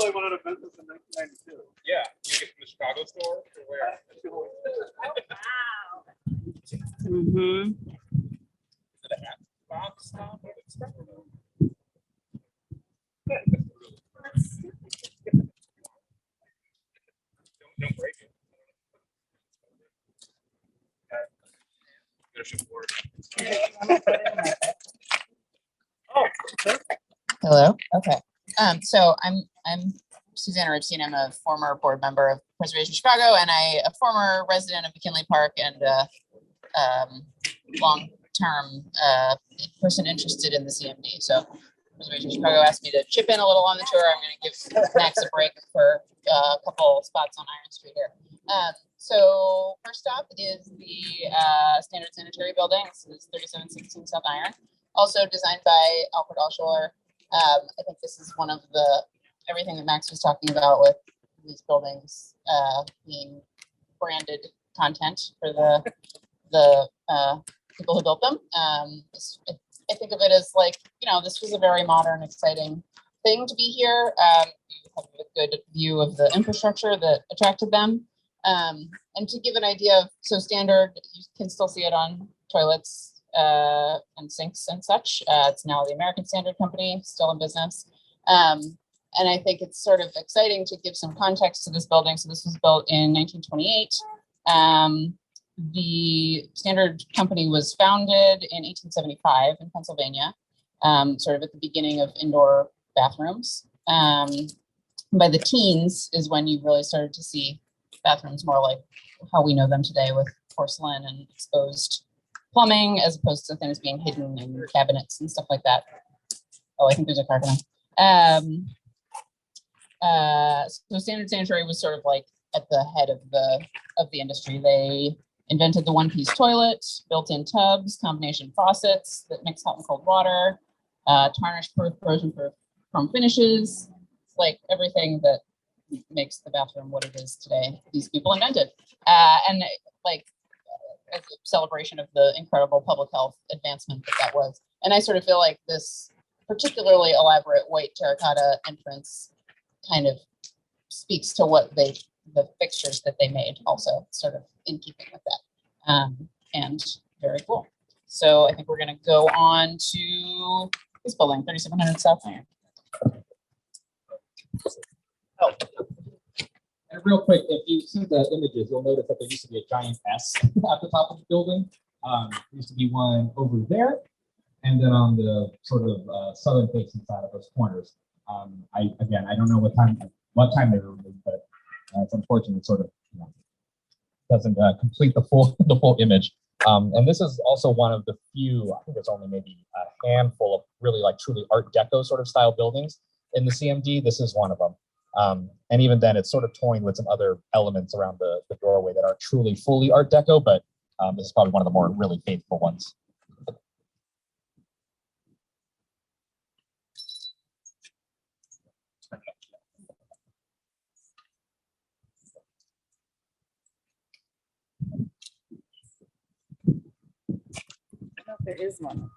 only went out of business in 1992. Yeah, you get from the Chicago store or where? Mm-hmm. Is it a hat box stop? What is that? Don't break it. Hello. Okay. So I'm Susannah Ribstein. I'm a former board member of Preservation Chicago, and a former resident of McKinley Park, and long-term person interested in the CMD. So Preservation Chicago asked me to chip in a little on the tour. I'm going to give Max a break for a couple spots on Iron Street here. So first stop is the Standard Sanitary Building. This is 3716 South Iron, also designed by Alfred Oschuler. I think this is one of everything that Max was talking about with these buildings being branded content for the people who built them. I think of it as like, this was a very modern, exciting thing to be here. You have a good view of the infrastructure that attracted them. And to give an idea of, so Standard, you can still see it on toilets and sinks and such. It's now the American Standard Company, still in business. And I think it's sort of exciting to give some context to this building. So this was built in 1928. The Standard Company was founded in 1875 in Pennsylvania, sort of at the beginning of indoor bathrooms. By the teens is when you really started to see bathrooms more like how we know them today, with porcelain and exposed plumbing, as opposed to things being hidden in cabinets and stuff like that. Oh, I think there's a car coming. So Standard Sanitary was sort of like at the head of the industry. They invented the one-piece toilet, built-in tubs, combination faucets that mix hot and cold water, tarnish-proof, corrosion-proof chrome finishes. It's like everything that makes the bathroom what it is today, these people invented. And like as a celebration of the incredible public health advancement that was. And I sort of feel like this particularly elaborate white terracotta entrance kind of speaks to what the fixtures that they made also sort of in keeping with that. And very cool. So I think we're going to go on to this building, 3700 South Iron. Oh. And real quick, if you see the images, you'll notice that there used to be a giant S at the top of the building. There used to be one over there, and then on the sort of southern facing side of those corners. I don't know what time they were removed, but it's unfortunate. It sort of doesn't complete the full image. And this is also one of the few, I think there's only maybe a handful of really like truly Art Deco sort of style buildings in the CMD. This is one of them. And even then, it's sort of toying with some other elements around the doorway that are truly fully Art Deco, but this is probably one of the more really faithful ones. I don't know if there is one.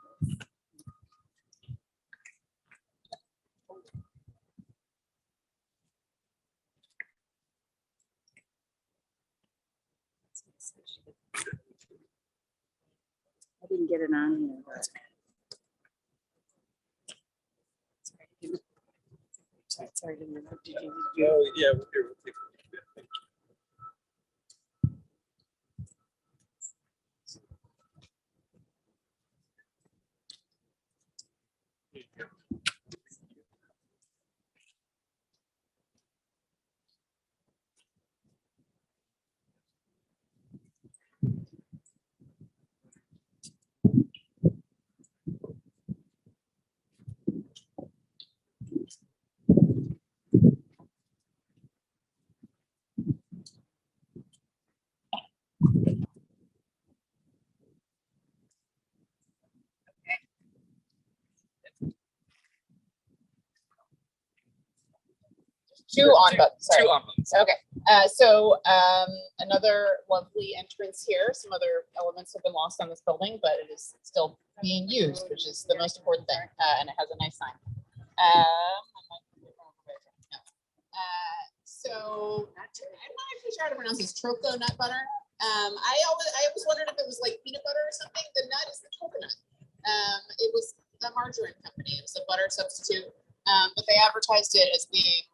I didn't get it on here. But... Sorry, did you? Oh, yeah, we're here. Two on buttons. Sorry. Two on buttons. Okay. Another lovely entrance here. Some other elements have been lost on this building, but it is still being used, which is the most important thing. And it has a nice sign. So I'm not actually sure how to pronounce this. Troco nut butter. I always wondered if it was like peanut butter or something. The nut is the coconut. It was a margarine company. It was a butter substitute, but they advertised it as being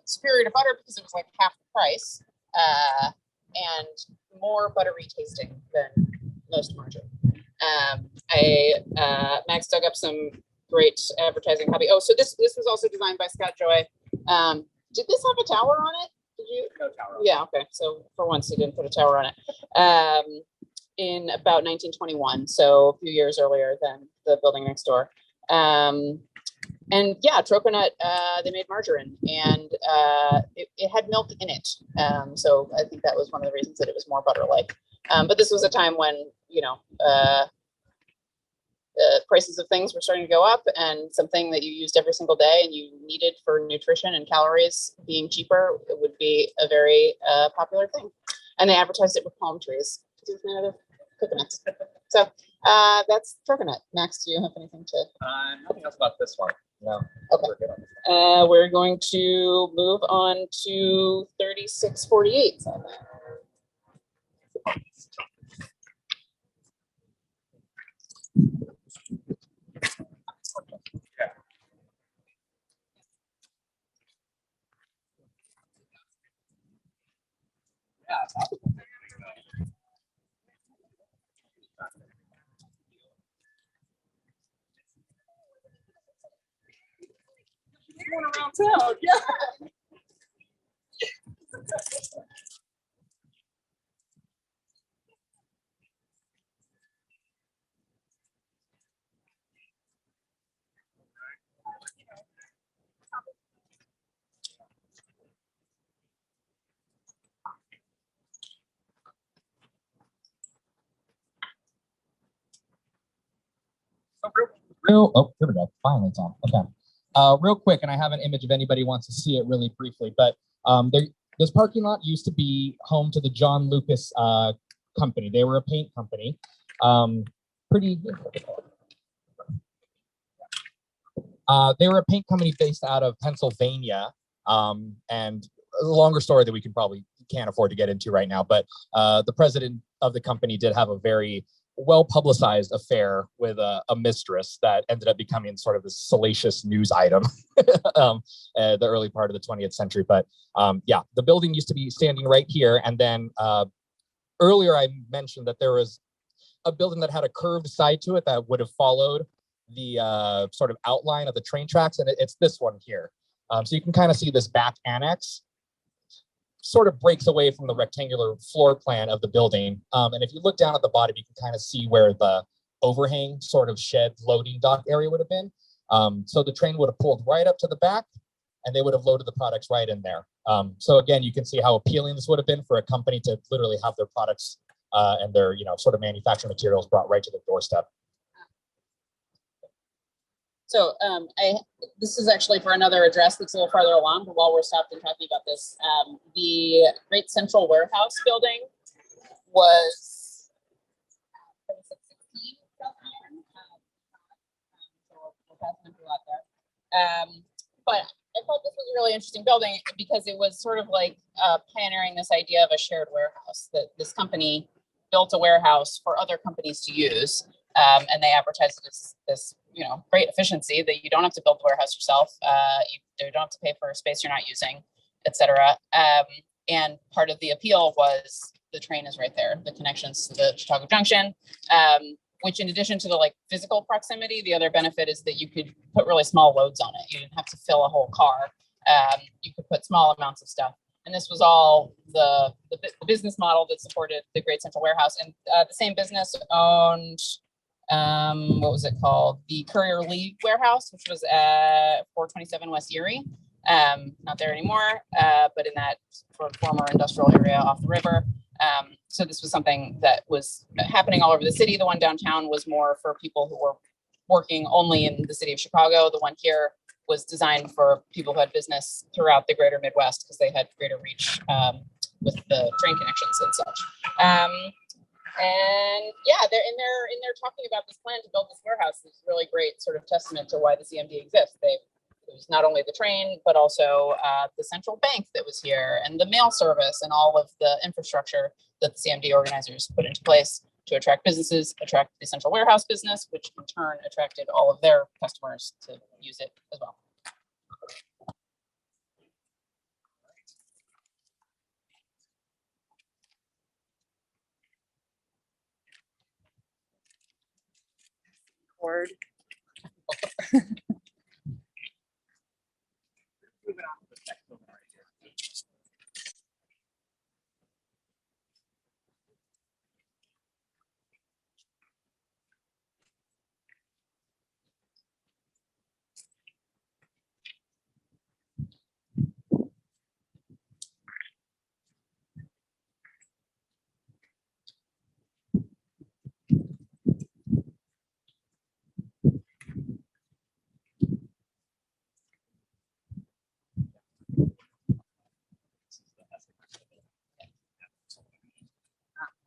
superior to butter because it was like half the price and more buttery tasting than most margarine. Max dug up some great advertising copy. Oh, so this was also designed by Scott Joy. Did this have a tower on it? Did you? No tower. Yeah, okay. So for once he didn't put a tower on it. In about 1921, so a few years earlier than the building next door. And yeah, Troconut, they made margarine, and it had milk in it. So I think that was one of the reasons that it was more butter-like. But this was a time when, you know, prices of things were starting to go up, and something that you used every single day and you needed for nutrition and calories being cheaper, it would be a very popular thing. And they advertised it with palm trees. It was made out of coconuts. So that's Troconut. Max, do you have anything to? Nothing else about this one. No. Okay. We're good on this. We're going to move on to 3648. Going around town, yeah. Oh, here we go. Finally, it's on. Okay. Real quick, and I have an image if anybody wants to see it really briefly, but this parking lot used to be home to the John Lucas company. They were a paint company. They were a paint company based out of Pennsylvania, and a longer story that we can't afford to get into right now, but the president of the company did have a very well-publicized affair with a mistress that ended up becoming sort of this salacious news item the early part of the 20th century. But yeah, the building used to be standing right here. And then earlier I mentioned that there was a building that had a curved side to it that would have followed the sort of outline of the train tracks. And it's this one here. So you can kind of see this back annex sort of breaks away from the rectangular floor plan of the building. And if you look down at the bottom, you can kind of see where the overhang sort of shed loading dock area would have been. So the train would have pulled right up to the back and they would have loaded the products right in there. So again, you can see how appealing this would have been for a company to literally have their products and their, sort of manufacturing materials brought right to their doorstep. So this is actually for another address that's a little farther along, but while we're stopped and talking about this, the Great Central Warehouse building was 7616 South Iron. So we're passing through a lot there. But I thought this was a really interesting building because it was sort of like pioneering this idea of a shared warehouse, that this company built a warehouse for other companies to use. And they advertised it as this, great efficiency that you don't have to build the warehouse yourself. You don't have to pay for a space you're not using, et cetera. And part of the appeal was the train is right there, the connections to the Chicago Junction, which in addition to the physical proximity, the other benefit is that you could put really small loads on it. You didn't have to fill a whole car. You could put small amounts of stuff. And this was all the business model that supported the Great Central Warehouse. And the same business owned, what was it called? The Courier League Warehouse, which was at 427 West Erie. Not there anymore, but in that sort of former industrial area off the river. So this was something that was happening all over the city. The one downtown was more for people who were working only in the city of Chicago. The one here was designed for people who had business throughout the greater Midwest because they had greater reach with the train connections and such. And yeah, they're in there talking about this plan to build this warehouse. It's really great sort of testament to why the CMD exists. They was not only the train, but also the central bank that was here and the mail service and all of the infrastructure that the CMD organizers put into place to attract businesses, attract the central warehouse business, which in turn attracted all of their customers to use it as well. Word.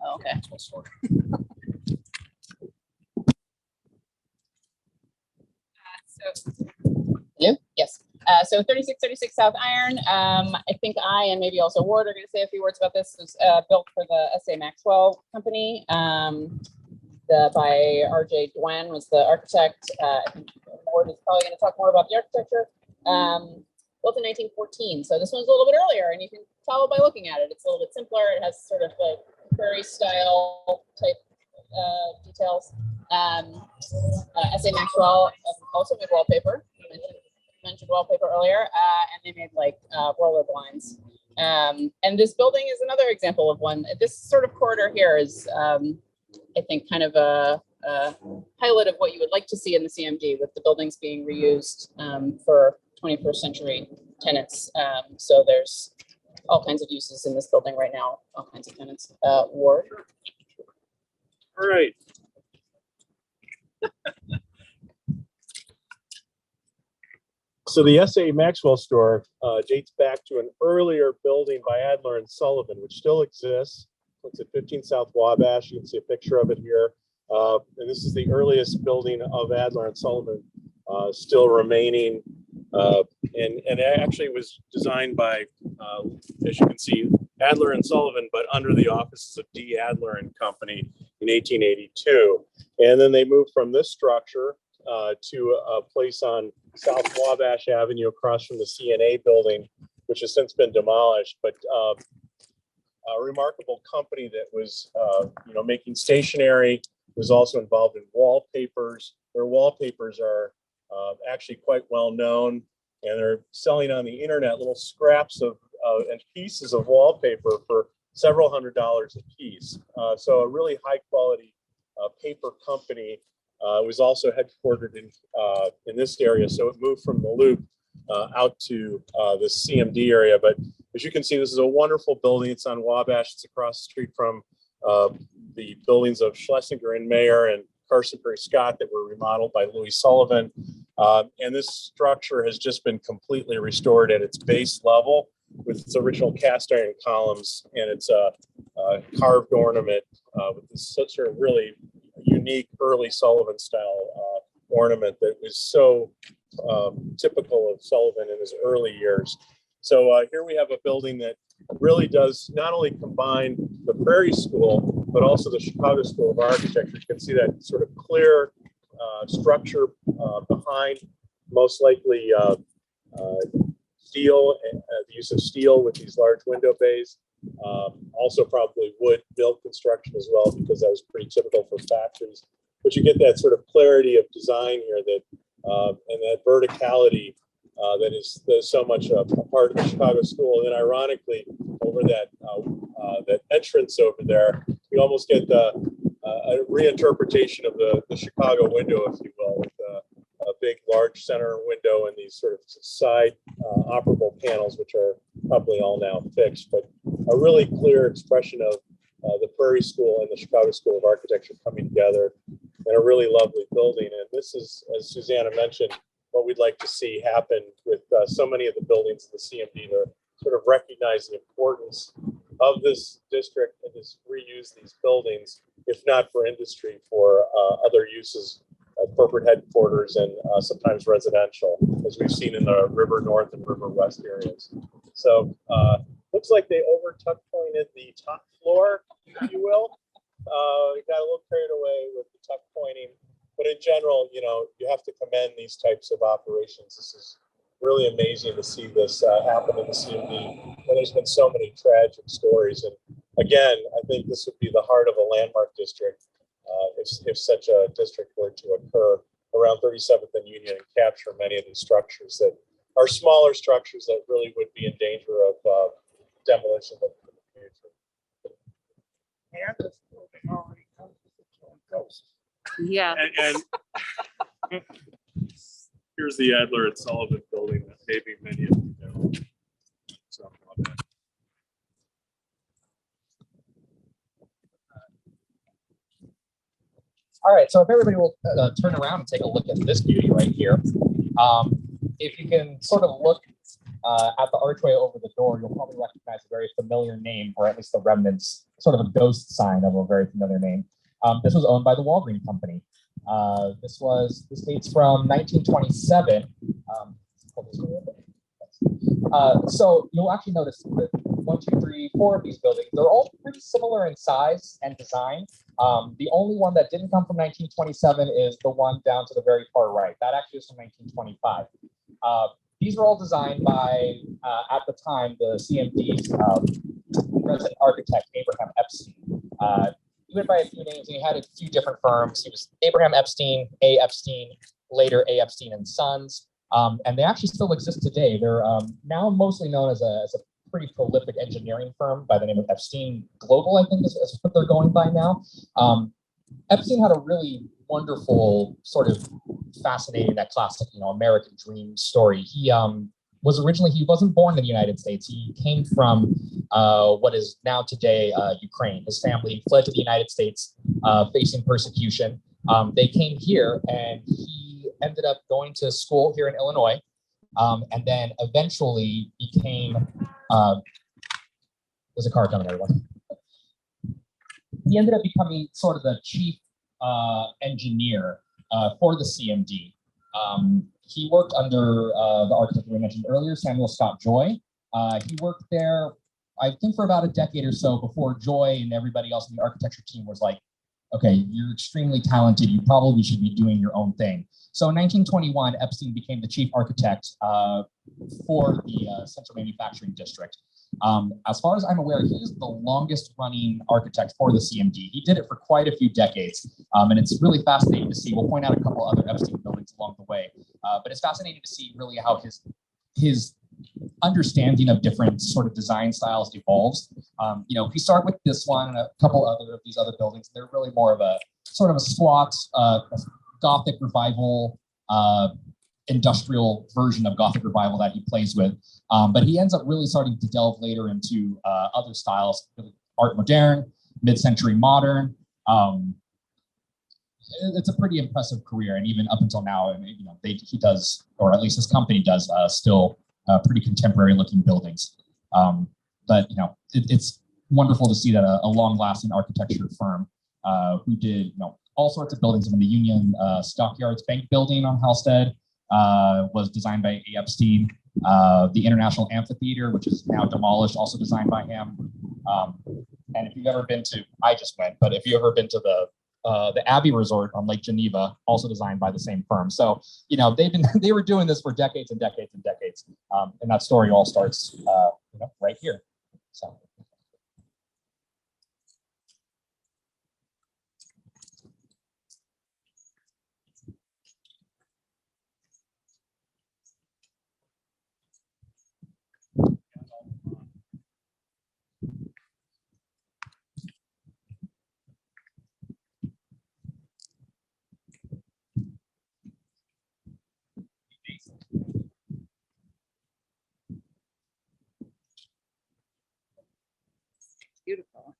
Oh, okay. Hello? Yes. So 3636 South Iron. I think I and maybe also Ward are going to say a few words about this. It was built for the S.A. Maxwell Company. By R.J. Dwen was the architect. I think Ward is probably going to talk more about the architecture. Built in 1914. So this one's a little bit earlier, and you can tell by looking at it. It's a little bit simpler. It has sort of like prairie style type details. S.A. Maxwell also made wallpaper. You mentioned wallpaper earlier, and they made like roller blinds. And this building is another example of one. This sort of corridor here is, I think, kind of a pilot of what you would like to see in the CMD, with the buildings being reused for 21st century tenants. So there's all kinds of uses in this building right now, all kinds of tenants. Ward. All right. So the S.A. Maxwell store dates back to an earlier building by Adler and Sullivan, which still exists. It's at 15 South Wabash. You can see a picture of it here. And this is the earliest building of Adler and Sullivan still remaining. And it actually was designed by, as you can see, Adler and Sullivan, but under the offices of D. Adler and Company in 1882. And then they moved from this structure to a place on South Wabash Avenue across from the CNA building, which has since been demolished. But a remarkable company that was, making stationery, was also involved in wallpapers. Their wallpapers are actually quite well known, and they're selling on the internet little scraps of and pieces of wallpaper for several $100s a piece. So a really high quality paper company. Was also headquartered in this area, so it moved from the Loop out to the CMD area. But as you can see, this is a wonderful building. It's on Wabash. It's across the street from the buildings of Schlesinger and Mayer and Carson Perry Scott that were remodeled by Louis Sullivan. And this structure has just been completely restored at its base level with its original cast iron columns and its carved ornament with this such a really unique early Sullivan style ornament that was so typical of Sullivan in his early years. So here we have a building that really does not only combine the Prairie School, but also the Chicago School of Architecture. You can see that sort of clear structure behind, most likely steel, the use of steel with these large window bays. Also probably wood built construction as well, because that was pretty typical for factories. But you get that sort of clarity of design here, that and that verticality that is so much a part of the Chicago School. And then ironically, over that that entrance over there, you almost get a reinterpretation of the Chicago window, if you will, with a big, large center window and these sort of side operable panels, which are probably all now fixed. But a really clear expression of the Prairie School and the Chicago School of Architecture coming together in a really lovely building. And this is, as Susannah mentioned, what we'd like to see happen with so many of the buildings in the CMD to sort of recognize the importance of this district and just reuse these buildings, if not for industry, for other uses corporate headquarters and sometimes residential, as we've seen in the River North and River West areas. So looks like they over-tuck pointed the top floor, if you will. We got a little carried away with the tuck pointing, but in general, you know, you have to commend these types of operations. This is really amazing to see this happen in the CMD when there's been so many tragic stories. And again, I think this would be the heart of a landmark district if such a district were to occur around 37th and Union and capture many of these structures that are smaller structures that really would be in danger of demolition in the future. And this building already comes with its own ghost. Yeah. And here's the Adler at Sullivan building that maybe many of you know. So, All right, so if everybody will turn around and take a look at this beauty right here. If you can sort of look at the archway over the door, you'll probably recognize a very familiar name, or at least the remnants, sort of a ghost sign of a very familiar name. This was owned by the Walgreen Company. This dates from 1927. So you'll actually notice that 1, 2, 3, 4 of these buildings, they're all pretty similar in size and design. The only one that didn't come from 1927 is the one down to the very far right. That actually is from 1925. These were all designed by, at the time, the CMD's resident architect, Abraham Epstein. He went by a few names, and he had a few different firms. He was Abraham Epstein, A. Epstein, later A. Epstein and Sons. And they actually still exist today. They're now mostly known as a pretty prolific engineering firm by the name of Epstein Global, I think is what they're going by now. Epstein had a really wonderful, sort of fascinating, that classic, you know, American dream story. He wasn't born in the United States. He came from what is now today Ukraine. His family fled to the United States, facing persecution. They came here, and he ended up going to school here in Illinois, and then eventually became. There's a car coming, everyone. He ended up becoming sort of the chief engineer for the CMD. He worked under the architect we mentioned earlier, Samuel Scott Joy. He worked there, I think, for about a decade or so before Joy and everybody else in the architecture team was like, okay, you're extremely talented. You probably should be doing your own thing. So in 1921, Epstein became the chief architect for the Central Manufacturing District. As far as I'm aware, he's the longest running architect for the CMD. He did it for quite a few decades, and it's really fascinating to see. We'll point out a couple other Epstein buildings along the way, but it's fascinating to see really how his understanding of different sort of design styles evolves. You know, if we start with this one and a couple other of these other buildings, they're really more of a sort of a squat Gothic revival, industrial version of Gothic revival that he plays with. But he ends up really starting to delve later into other styles, art moderne, mid-century modern. It's a pretty impressive career, and even up until now, I mean, you know, he does, or at least his company does, still pretty contemporary looking buildings. But you know, it's wonderful to see that a long-lasting architecture firm who did, you know, all sorts of buildings. I mean, the Union Stockyards Bank building on Halstead was designed by A. Epstein. The International Amphitheater, which is now demolished, also designed by him. And if you've ever been to, I just went, but if you've ever been to the Abbey Resort on Lake Geneva, also designed by the same firm. So, you know, they were doing this for decades and decades and decades. And that story all starts, you know, right here. So. Beautiful.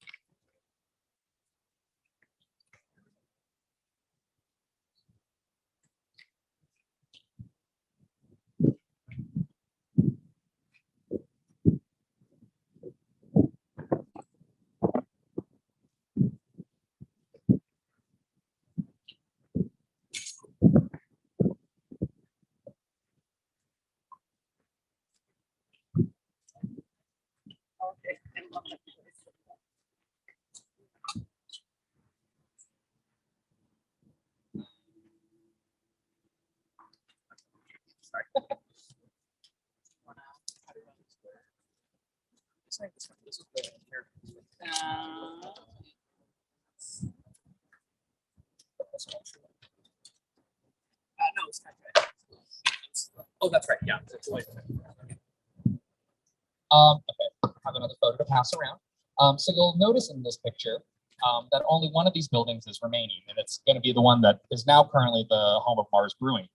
Okay. I love that. No, it's not right. Oh, that's right. Yeah. It's like, Okay, have another photo to pass around. So you'll notice in this picture that only one of these buildings is remaining, and it's going to be the one that is now currently the home of Mars Brewing.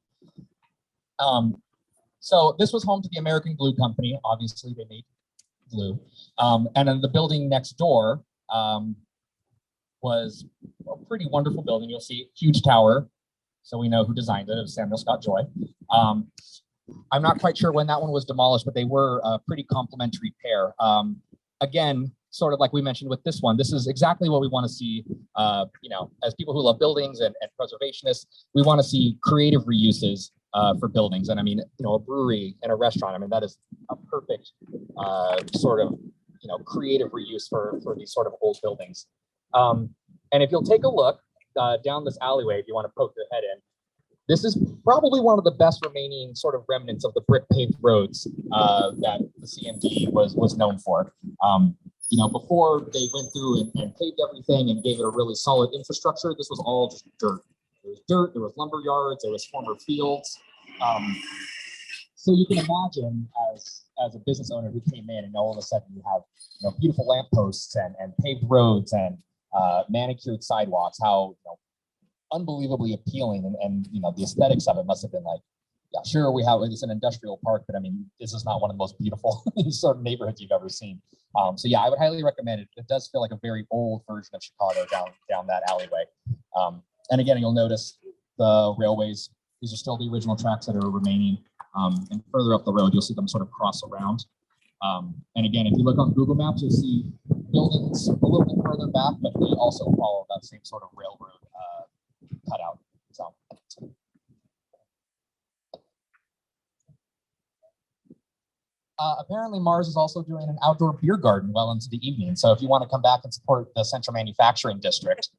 So this was home to the American Glue Company. Obviously, they made glue. And then the building next door was a pretty wonderful building. You'll see huge tower. So we know who designed it. It was Samuel Scott Joy. I'm not quite sure when that one was demolished, but they were a pretty complementary pair. Again, sort of like we mentioned with this one, this is exactly what we want to see. You know, as people who love buildings and preservationists, we want to see creative reuses for buildings. And I mean, you know, a brewery and a restaurant, I mean, that is a perfect sort of, you know, creative reuse for these sort of old buildings. And if you'll take a look down this alleyway, if you want to poke your head in, this is probably one of the best remaining sort of remnants of the brick paved roads that the CMD was known for. You know, before they went through and paved everything and gave it a really solid infrastructure, this was all just dirt. There was dirt, there was lumber yards, there was former fields. So you can imagine as a business owner who came in and all of a sudden you have, you know, beautiful lampposts and paved roads and manicured sidewalks, how, you know, unbelievably appealing and you know, the aesthetics of it must have been like, yeah, sure, we have, it's an industrial park, but I mean, this is not one of the most beautiful sort of neighborhoods you've ever seen. So yeah, I would highly recommend it. It does feel like a very old version of Chicago down that alleyway. And again, you'll notice the railways. These are still the original tracks that are remaining. And further up the road, you'll see them sort of cross around. And again, if you look on Google Maps, you'll see buildings a little bit further back, but they also follow that same sort of railroad cutout. So. Apparently Mars is also doing an outdoor beer garden well into the evening. So if you want to come back and support the Central Manufacturing District,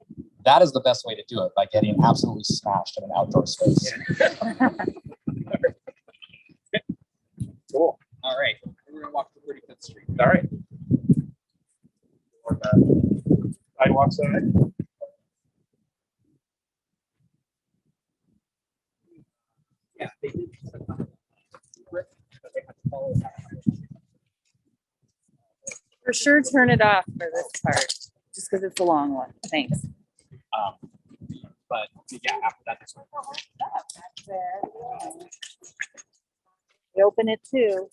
that is the best way to do it, by getting absolutely smashed in an outdoor space. cool. All right, we're gonna walk to 35th Street. All right. Sidewalk side. Yeah, they did. For sure, turn it off for this part, just because it's a long one. Thanks. But yeah, after that, this one. We open it too.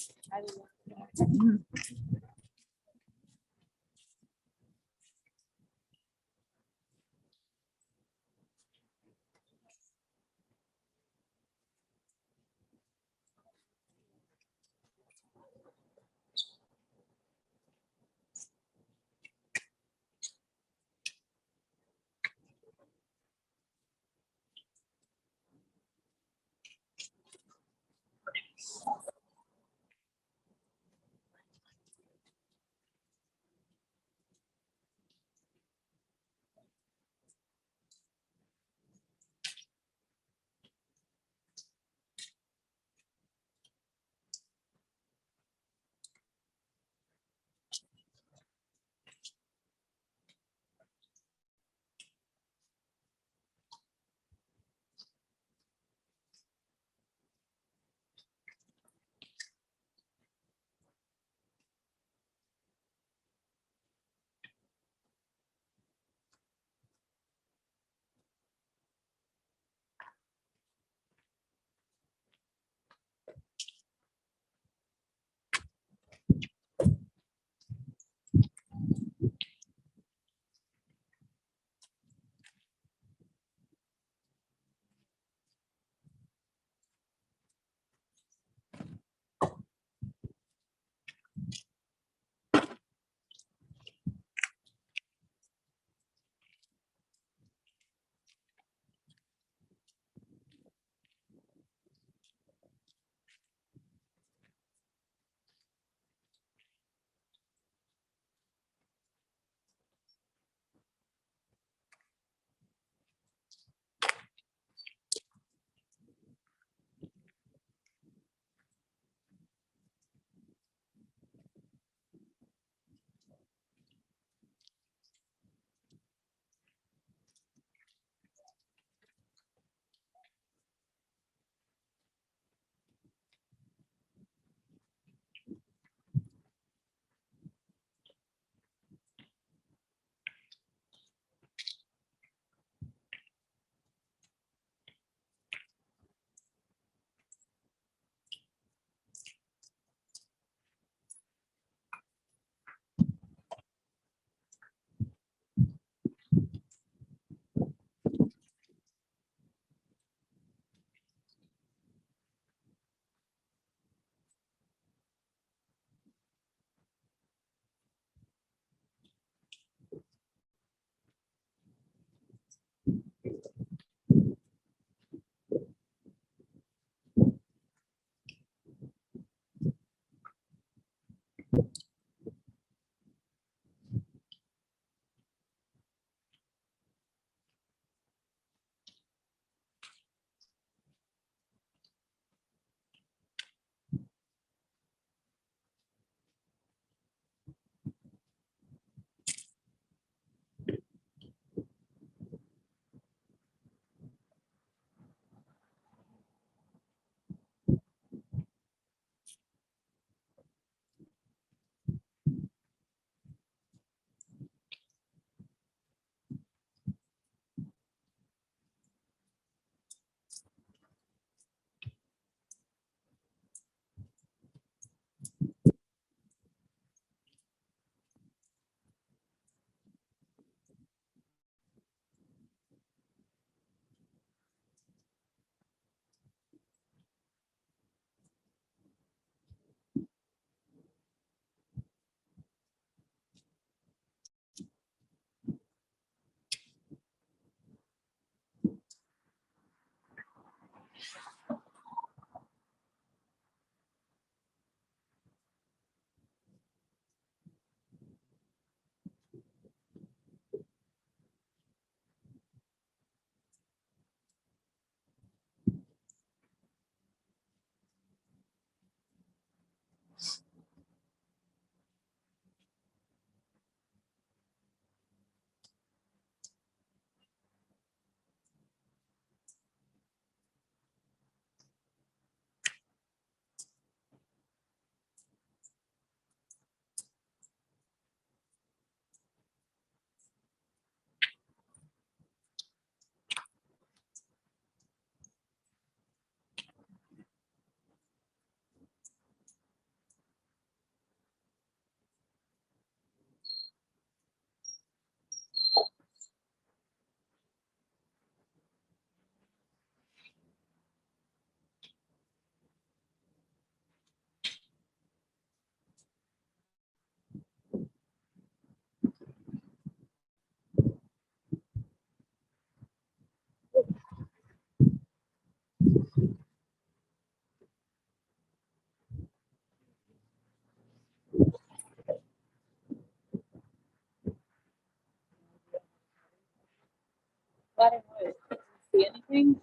I don't know. See anything?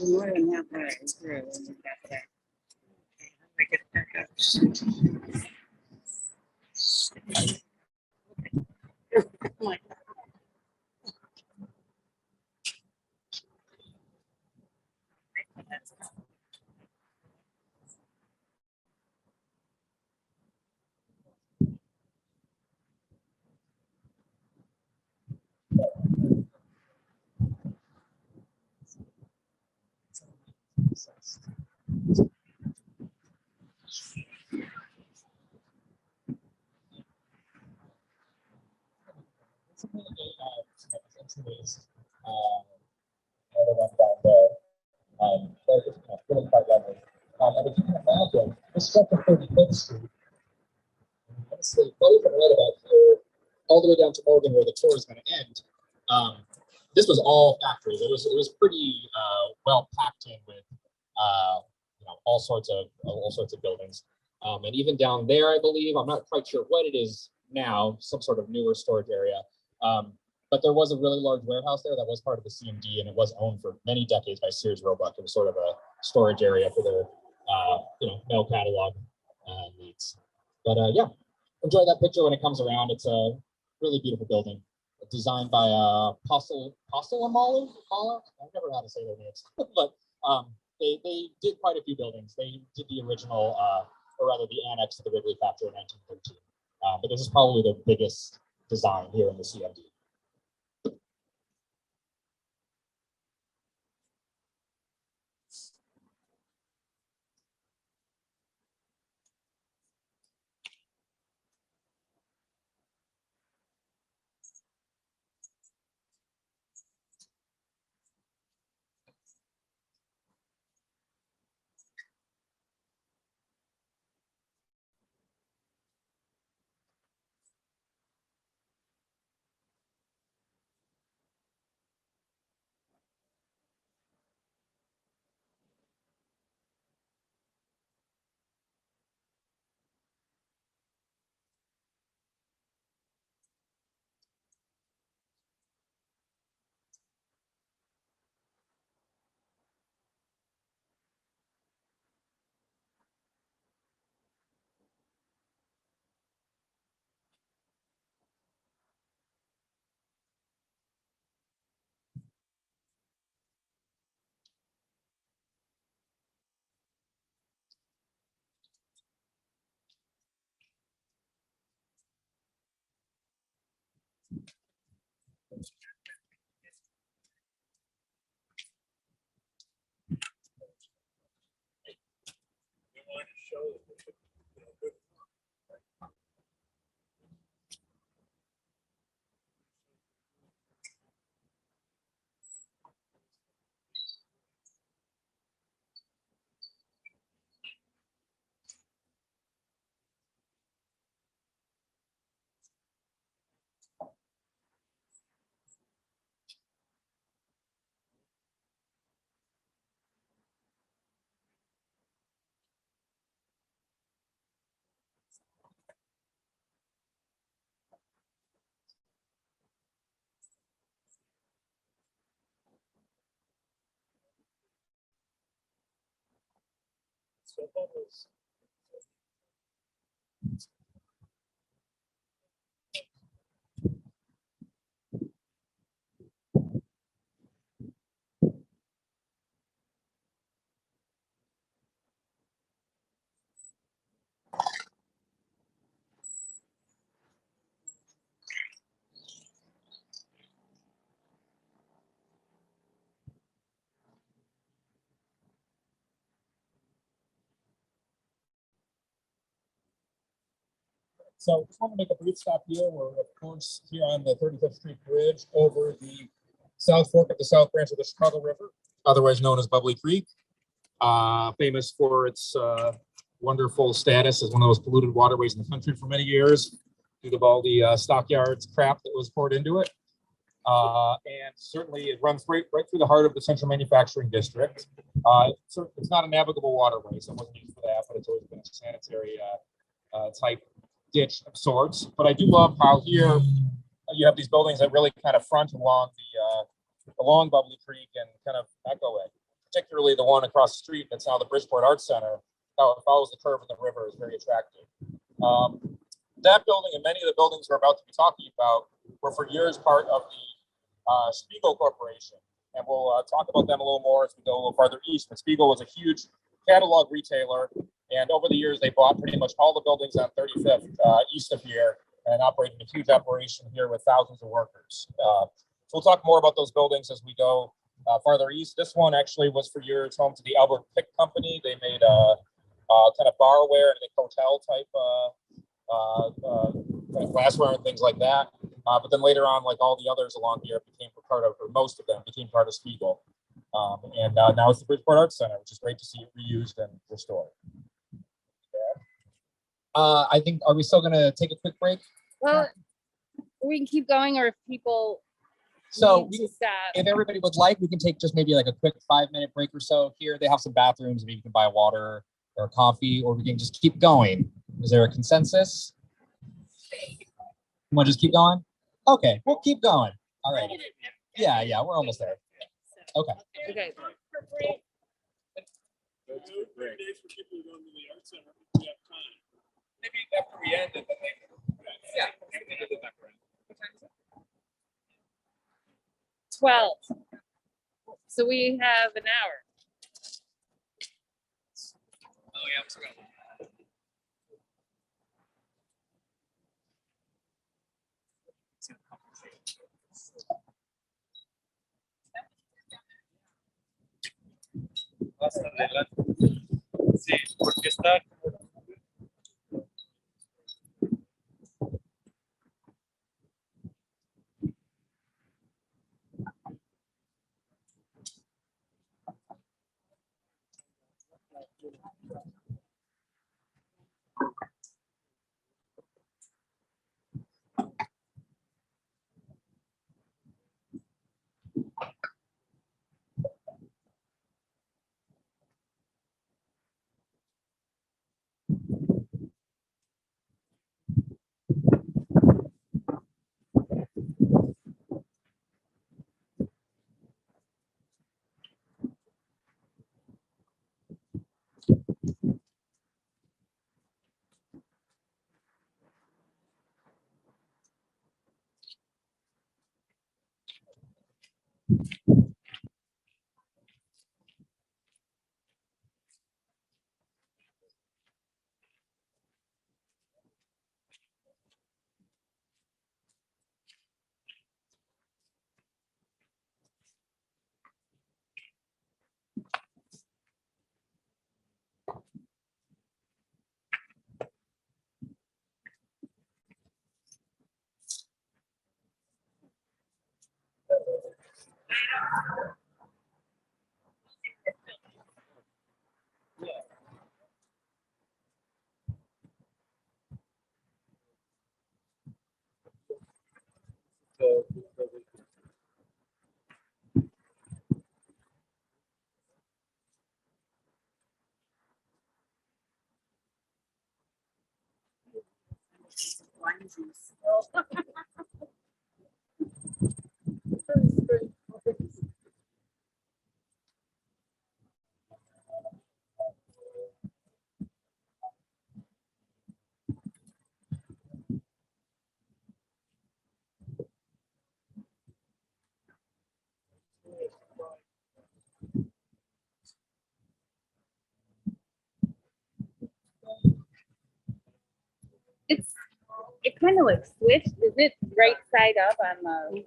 More than halfway through, and we got that. Okay, let me get back up. Oh my God. And if you can imagine, this stretch of 35th Street, honestly, probably from right about here, all the way down to Morgan where the tour is going to end. This was all factories. It was pretty well packed in with all sorts of buildings. And even down there, I believe, I'm not quite sure what it is now, some sort of newer storage area. But there was a really large warehouse there that was part of the CMD, and it was owned for many decades by Sears Roebuck. It was sort of a storage area for their mail catalog needs. But yeah, enjoy that picture when it comes around. It's a really beautiful building, designed by Postel Amala. I've never had to say their names, but they did quite a few buildings. They did the original, or rather the annex to the Wrigley Factory in 1913. But this is probably their biggest design here in the CMD. So just want to make a brief stop here. We're, of course, here on the 35th Street Bridge over the South Fork of the South Branch of the Chicago River, otherwise known as Bubbly Creek, famous for its wonderful status as one of the most polluted waterways in the country for many years due to all the stockyards crap that was poured into it. And certainly it runs right through the heart of the Central Manufacturing District. It's not a navigable waterway, so it wasn't used for that, but it's always been a sanitary type ditch of sorts. But I do love how here you have these buildings that really kind of front along along Bubbly Creek and kind of echo it. Particularly the one across the street that's now the Bridgeport Arts Center. How it follows the curve of the river is very attractive. That building and many of the buildings we're about to be talking about were for years part of the Spiegel Corporation. And we'll talk about them a little more as we go a little farther east. But Spiegel was a huge catalog retailer. And over the years, they bought pretty much all the buildings on 35th east of here and operated a huge operation here with thousands of workers. So we'll talk more about those buildings as we go farther east. This one actually was for years home to the Albert Pick Company. They made kind of barware and hotel type kind of glassware and things like that. But then later on, like all the others along here, became part of, or most of them became part of Spiegel. And now it's the Bridgeport Arts Center, which is great to see it reused and restored. I think, are we still going to take a quick break? Well, we can keep going, or if people So need to stop. if everybody would like, we can take just maybe like a quick 5-minute break or so here. They have some bathrooms. Maybe you can buy water or coffee, or we can just keep going. Is there a consensus? You want to just keep going? Okay, we'll keep going. All right. Yeah, we're almost there. Okay. Okay. That's a great days for people going to the art center if we have time. Maybe after we end it, then yeah, maybe they do the background. 12. So we have an hour. Oh yeah, I'm sorry. Sí, porque está. It kind of like switched. Is it right side up on the?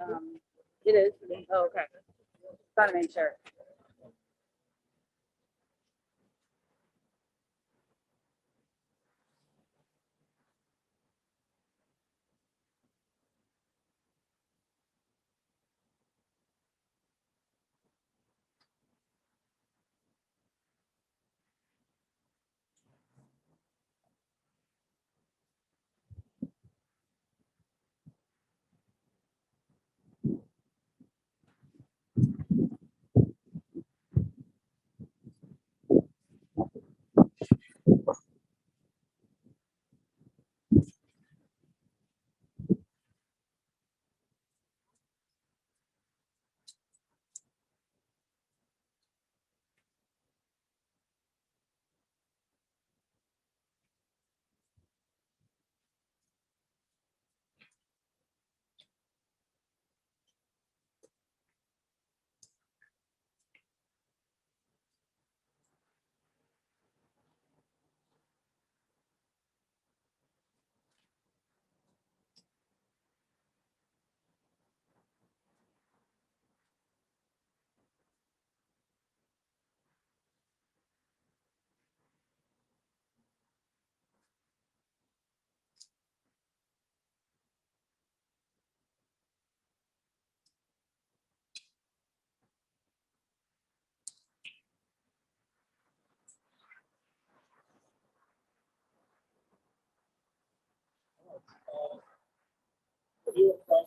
It is. Oh, okay. Gotta make sure.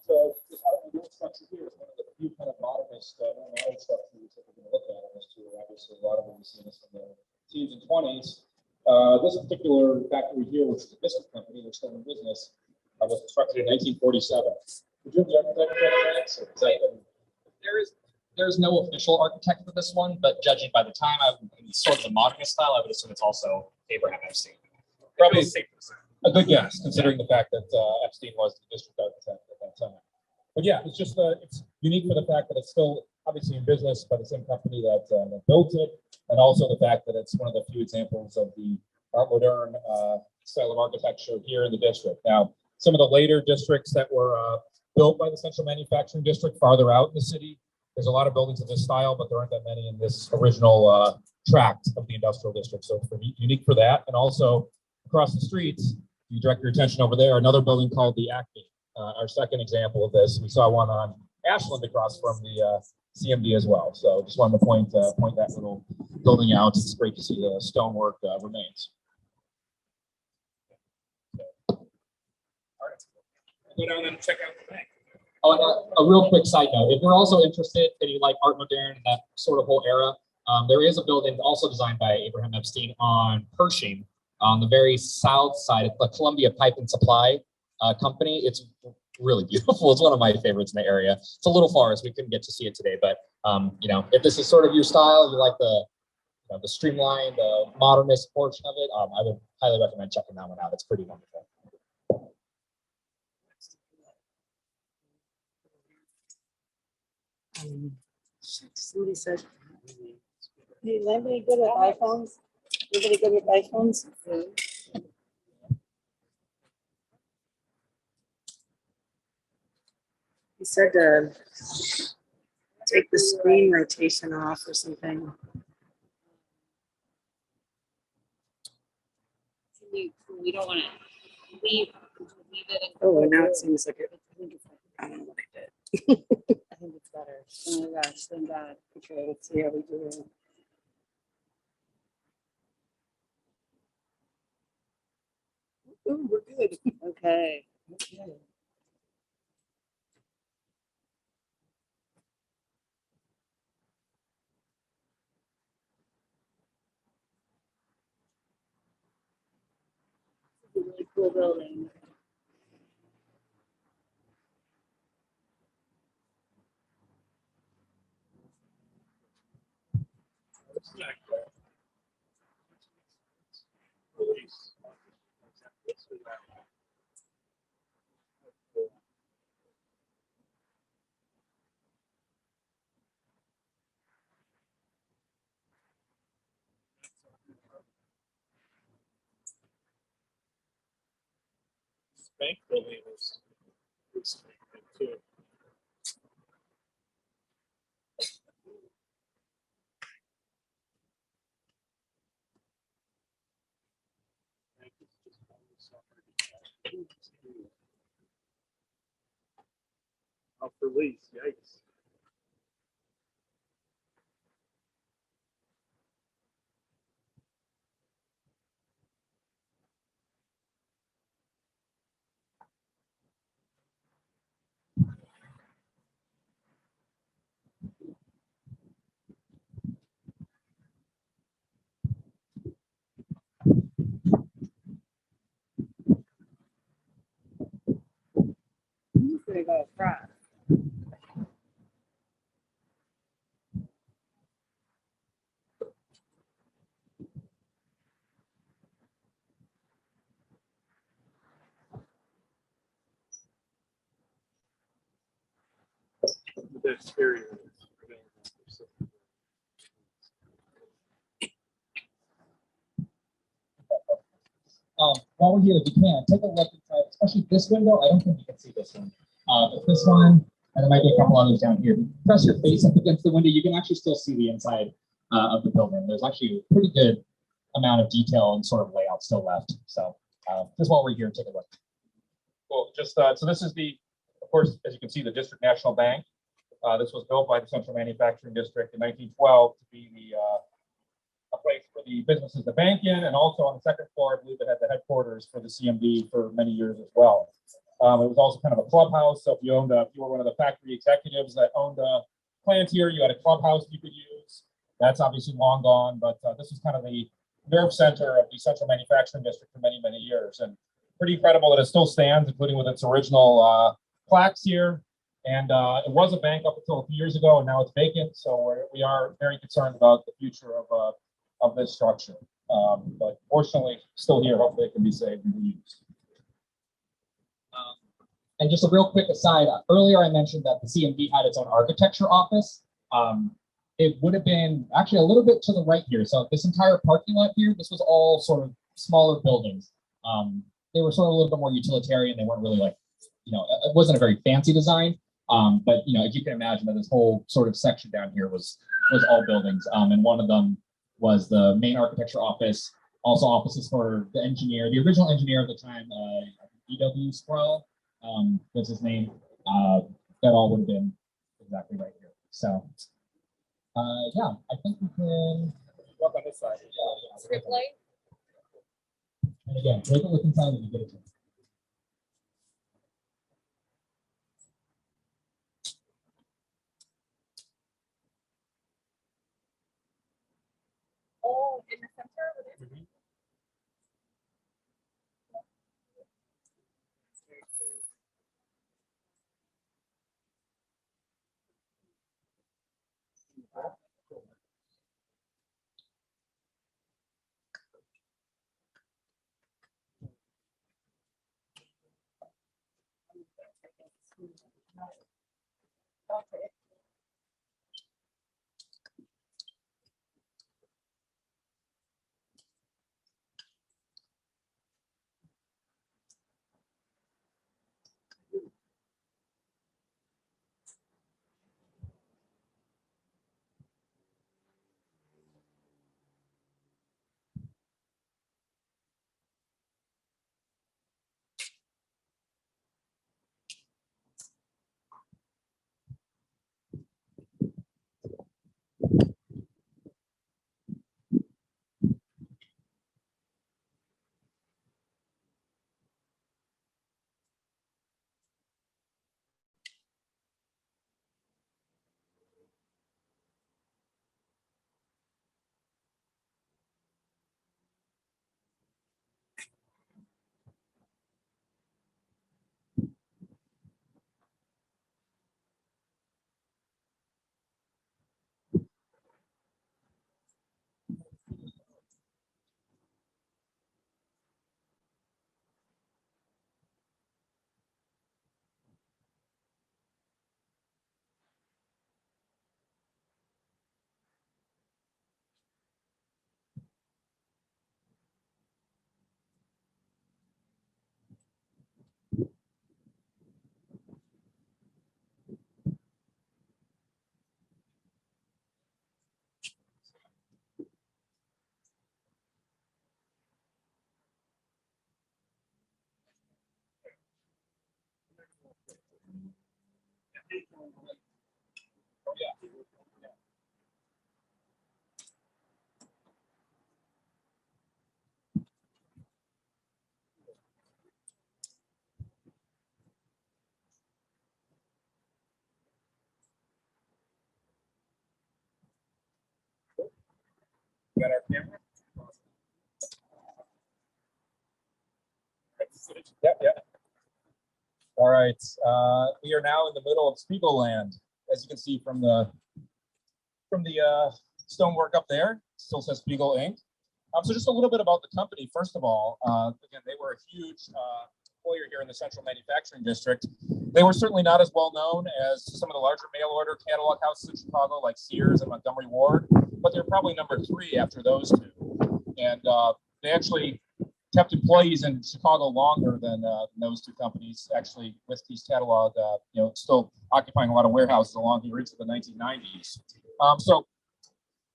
this outdoor structure here is one of the few kind of modernist modern structures that we're going to look at on this tour. Obviously, a lot of them we've seen this in the teens and 20s. This particular factory here, which is a biscuit company, which still in business, was constructed in 1947. Would you object to that? There's no official architect for this one, but judging by the time, sort of the modernist style, I would assume it's also Abraham Epstein. Probably a good guess, considering the fact that Epstein was the district architect at that time. But yeah, it's just it's unique for the fact that it's still obviously in business by the same company that built it, and also the fact that it's one of the few examples of the Art Moderne style of architecture here in the district. Now, some of the later districts that were built by the Central Manufacturing District farther out in the city, there's a lot of buildings of this style, but there aren't that many in this original tract of the industrial district. So it's unique for that. And also across the streets, you direct your attention over there, another building called the Acme, our second example of this. We saw one on Ashland across from the CMD as well. So just wanted to point that little building out. It's great to see the stonework remains. All right. Go down and check out the bank. Oh, and a real quick side note, if you're also interested and you like Art Moderne and that sort of whole era, there is a building also designed by Abraham Epstein on Pershing on the very south side of the Columbia Pipe and Supply Company. It's really beautiful. It's one of my favorites in the area. It's a little far, as we couldn't get to see it today, but you know, if this is sort of your style, you like the streamlined, modernist portion of it, I would highly recommend checking that one out. It's pretty wonderful. Somebody said, hey, is anybody good at iPhones? Everybody good with iPhones? He said to take the screen rotation off or something. We don't want to leave it. Oh, now it seems like it. I don't know what I did. I think it's better. Oh my gosh, thank God. Okay, let's see how we do it. Ooh, we're good. Okay. Okay. Really cool building. Bank building is too. Out for lease, yikes. I'm just gonna go across. The exterior is While we're here, if you can, take a look inside, especially this window. I don't think you can see this one. But this one, and there might be a couple others down here. If you press your face up against the window, you can actually still see the inside of the building. There's actually a pretty good amount of detail and sort of layout still left. So just while we're here, take a look. Cool. Just so this is of course, as you can see, the District National Bank. This was built by the Central Manufacturing District in 1912 to be a place for the businesses to bank in, and also on the second floor, I believe it had the headquarters for the CMD for many years as well. It was also kind of a clubhouse. So if you were one of the factory executives that owned a plant here, you had a clubhouse you could use. That's obviously long gone, but this was kind of the nerve center of the central manufacturing district for many, many years. And pretty incredible that it still stands, including with its original plaques here. And it was a bank up until a few years ago, and now it's vacant. So we are very concerned about the future of this structure. But fortunately, still here. Hopefully, it can be saved and reused. And just a real quick aside, earlier I mentioned that the CMD had its own architecture office. It would have been actually a little bit to the right here. So this entire parking lot here, this was all sort of smaller buildings. They were sort of a little bit more utilitarian. They weren't really like, it wasn't a very fancy design. But if you can imagine that this whole sort of section down here was all buildings. And one of them was the main architecture office, also offices for the engineer, the original engineer at the time, E.W. Sproul, was his name. That all would have been exactly right here. So, yeah, I think we can walk on this side. And again, take a look inside when you get a chance. Oh, in the center over there. Okay. Got our camera? Yep, yep. All right. We are now in the middle of Spiegel land, as you can see from the stonework up there. Still says Spiegel Inc. So just a little bit about the company. First of all, again, they were a huge employer here in the Central Manufacturing District. They were certainly not as well known as some of the larger mail order catalog houses in Chicago, like Sears and Montgomery Ward, but they're probably number 3 after those two. And they actually kept employees in Chicago longer than those two companies. Actually, Whiskey's catalog, still occupying a lot of warehouses along here into the 1990s. So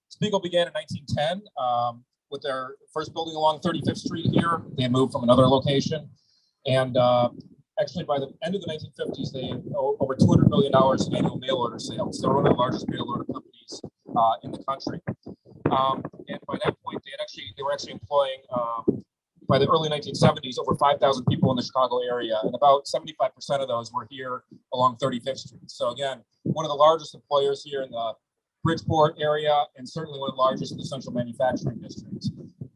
Spiegel began in 1910 with their first building along 35th Street here. They had moved from another location. And actually, by the end of the 1950s, they had over $200 million in annual mail order sales. They were one of the largest mail order companies in the country. And by that point, they were actually employing by the early 1970s, over 5,000 people in the Chicago area, and about 75% of those were here along 35th Street. So again, one of the largest employers here in the Bridgeport area, and certainly one of the largest in the central manufacturing district.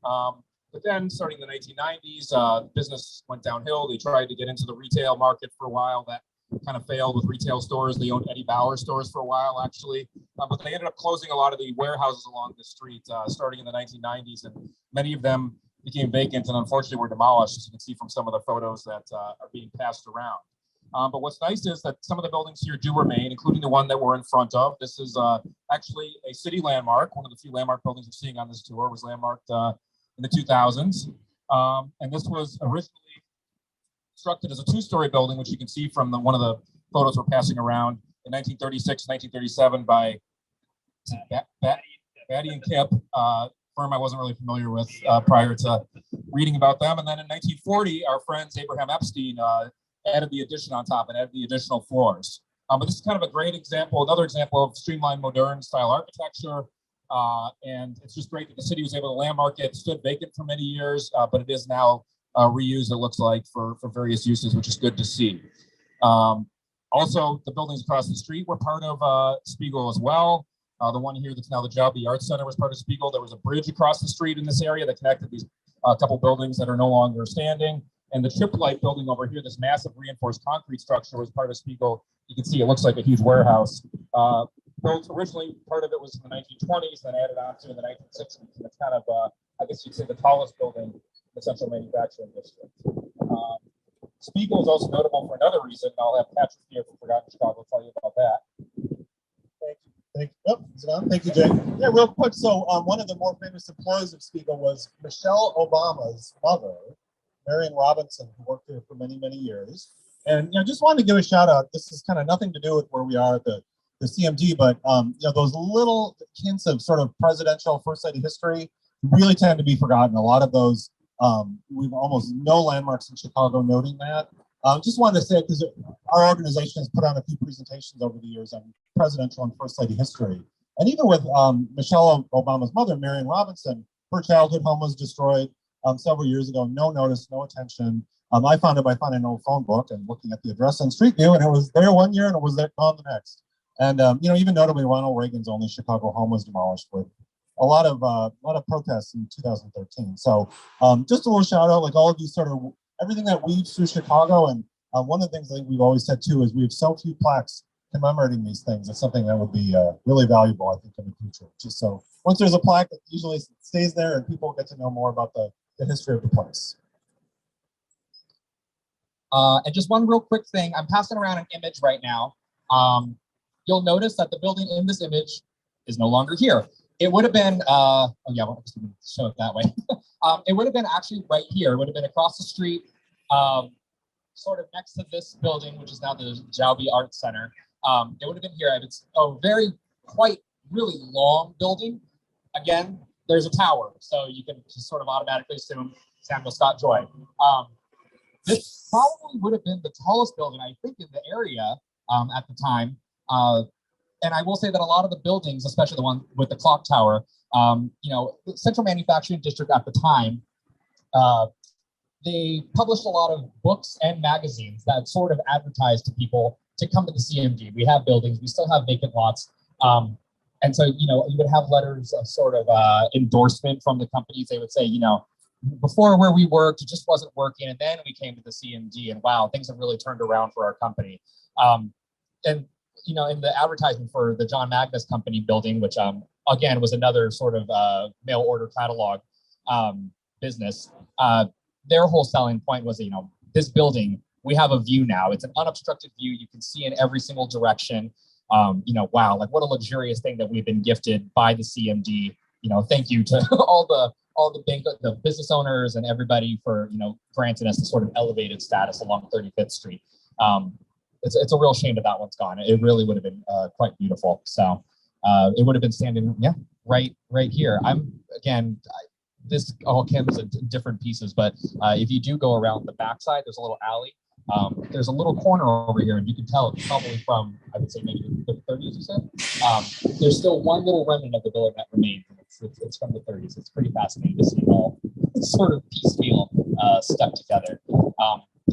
But then starting in the 1990s, business went downhill. They tried to get into the retail market for a while. That kind of failed with retail stores. They owned Eddie Bauer stores for a while, actually. But they ended up closing a lot of the warehouses along the street starting in the 1990s. And many of them became vacant and unfortunately were demolished, as you can see from some of the photos that are being passed around. But what's nice is that some of the buildings here do remain, including the one that we're in front of. This is actually a city landmark. One of the few landmark buildings we're seeing on this tour was landmarked in the 2000s. And this was originally constructed as a two-story building, which you can see from one of the photos we're passing around in 1936, 1937 by Batty and Kip, firm I wasn't really familiar with prior to reading about them. And then in 1940, our friends Abraham Epstein added the addition on top and added the additional floors. But this is kind of a great example, another example of streamlined modern style architecture. And it's just great that the city was able to landmark it. It stood vacant for many years, but it is now reused, it looks like, for various uses, which is good to see. Also, the buildings across the street were part of Spiegel as well. The one here that's now the Joby Arts Center was part of Spiegel. There was a bridge across the street in this area that connected these couple buildings that are no longer standing. And the Chip Light building over here, this massive reinforced concrete structure, was part of Spiegel. You can see it looks like a huge warehouse. Built originally, part of it was in the 1920s, then added on to in the 1960s. And it's kind of, I guess you'd say, the tallest building in the central manufacturing district. Spiegel is also notable for another reason. I'll have Patrick here from Forgotten Chicago tell you about that. Thank you. Thank you. Oh, is it on? Thank you, Jay. Yeah, real quick. So one of the more famous employees of Spiegel was Michelle Obama's mother, Marion Robinson, who worked here for many, many years. And just wanted to give a shout out. This is kind of nothing to do with where we are at the CMD, but those little hints of sort of presidential first lady history really tend to be forgotten. A lot of those, we've almost no landmarks in Chicago noting that. Just wanted to say, because our organization has put on a few presentations over the years on presidential and first lady history. And even with Michelle Obama's mother, Marion Robinson, her childhood home was destroyed several years ago. No notice, no attention. I found it by finding an old phone book and looking at the address on Street View, and it was there one year and it was there gone the next. And even notably, Ronald Reagan's only Chicago home was demolished with a lot of protests in 2013. So just a little shout out, like all of these sort of everything that weaves through Chicago. And one of the things that we've always said too is we have so few plaques commemorating these things. It's something that would be really valuable, I think, in the future. Just so once there's a plaque, it usually stays there and people get to know more about the history of the place. And just one real quick thing, I'm passing around an image right now. You'll notice that the building in this image is no longer here. It would have been, oh yeah, we'll show it that way. It would have been actually right here. It would have been across the street, sort of next to this building, which is now the Joby Arts Center. It would have been here. It's a really long building. Again, there's a tower, so you can just sort of automatically assume Samuel Scott Joy. This probably would have been the tallest building, I think, in the area at the time. And I will say that a lot of the buildings, especially the one with the clock tower, the Central Manufacturing District at the time, they published a lot of books and magazines that sort of advertised to people to come to the CMD. We have buildings, we still have vacant lots. And so, you would have letters of sort of endorsement from the companies. They would say, before where we worked, it just wasn't working. And then we came to the CMD and wow, things have really turned around for our company. And in the advertisement for the John Magnus Company building, which again was another sort of mail order catalog business, their whole selling point was, this building, we have a view now. It's an unobstructed view. You can see in every single direction. Wow, like what a luxurious thing that we've been gifted by the CMD. Thank you to all the business owners and everybody for granting us the sort of elevated status along 35th Street. It's a real shame that one's gone. It really would have been quite beautiful. So it would have been standing, right here. This all comes in different pieces, but if you do go around the backside, there's a little alley. There's a little corner over here, and you can tell it's probably from, I would say maybe the 30s, you said. There's still one little remnant of the building that remains. It's from the 30s. It's pretty fascinating to see it all sort of piecemeal stuck together.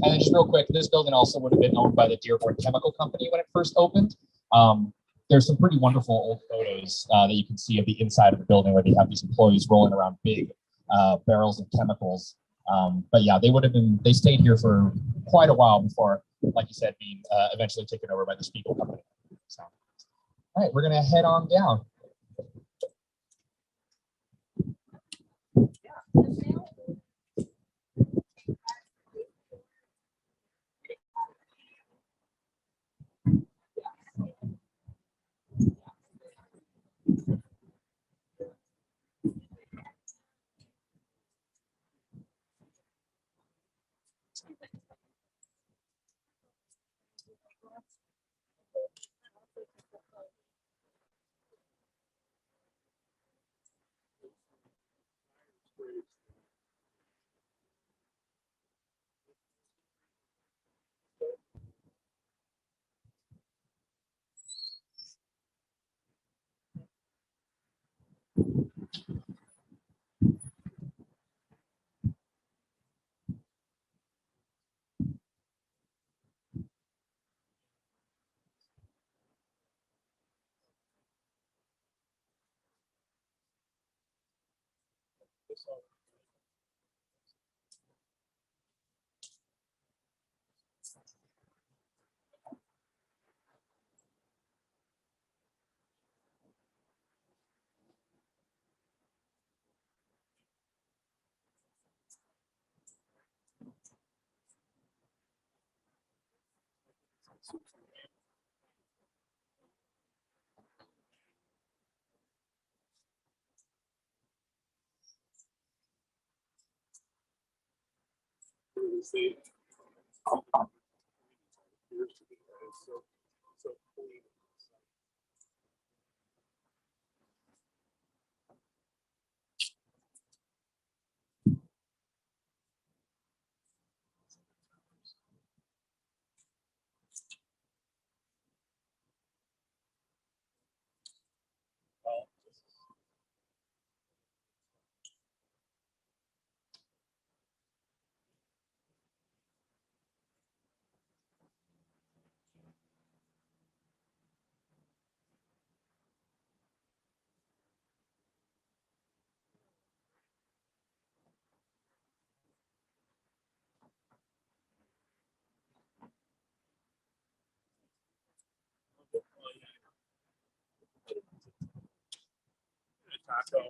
And then just real quick, this building also would have been owned by the Dearborn Chemical Company when it first opened. There's some pretty wonderful old photos that you can see of the inside of the building where they have these employees rolling around big barrels of chemicals. But yeah, they stayed here for quite a while before, like you said, being eventually taken over by the Spiegel Company. So, all right, we're gonna head on down.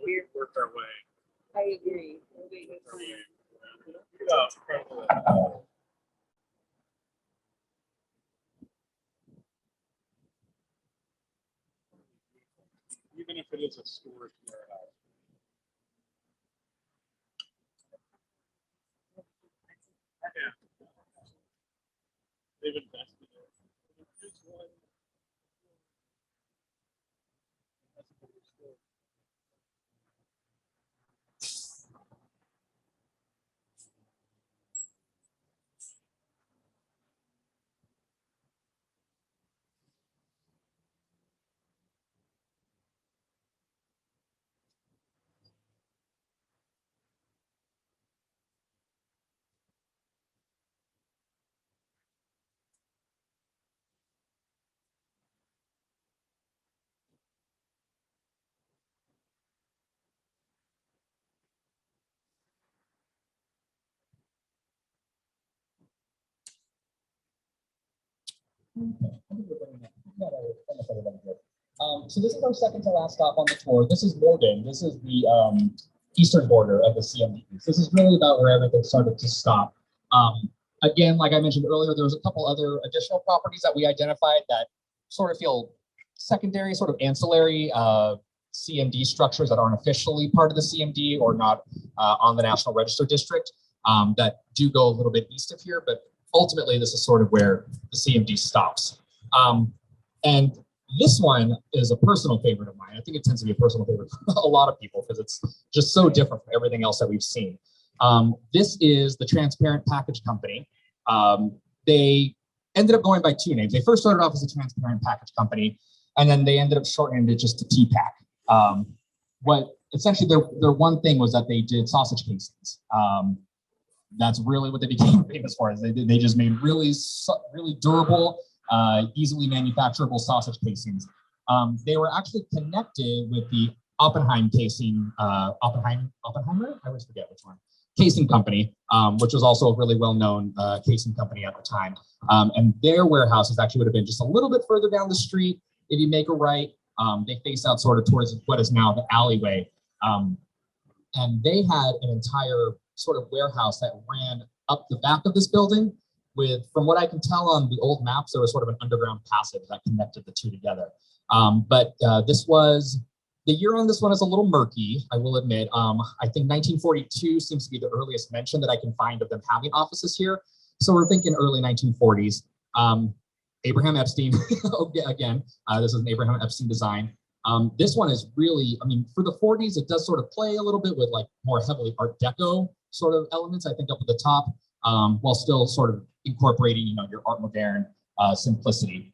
We work our way. I agree. Even if it is a storage warehouse. Yeah. They've invested in it. It's one. So this is our second to last stop on the tour. This is Morgan. This is the eastern border of the CMD East. This is really about where everything started to stop. Again, like I mentioned earlier, there was a couple other additional properties that we identified that sort of feel secondary, sort of ancillary CMD structures that aren't officially part of the CMD or not on the National Register District that do go a little bit east of here, but ultimately this is sort of where the CMD stops. And this one is a personal favorite of mine. I think it tends to be a personal favorite for a lot of people because it's just so different from everything else that we've seen. This is the Transparent Package Company. They ended up going by two names. They first started off as a Transparent Package Company, and then they ended up shortening it just to TPAC. What essentially their one thing was that they did sausage casings. that's really what they became famous for. Is they just made really durable, easily manufacturable sausage casings. They were actually connected with the Oppenheim casing, Oppenheimer, I always forget which one, casing company, which was also a really well-known casing company at the time. And their warehouses actually would have been just a little bit further down the street. If you make a right, they face out sort of towards what is now the alleyway. And they had an entire sort of warehouse that ran up the back of this building with, from what I can tell on the old maps, there was sort of an underground passage that connected the two together. But this was, the year on this one is a little murky, I will admit. I think 1942 seems to be the earliest mention that I can find of them having offices here. So we're thinking early 1940s. Abraham Epstein, again, this is an Abraham Epstein design. This one is really, I mean, for the 40s, it does sort of play a little bit with like more heavily Art Deco sort of elements, I think, up at the top, while still sort of incorporating, you know, your Art Moderne simplicity.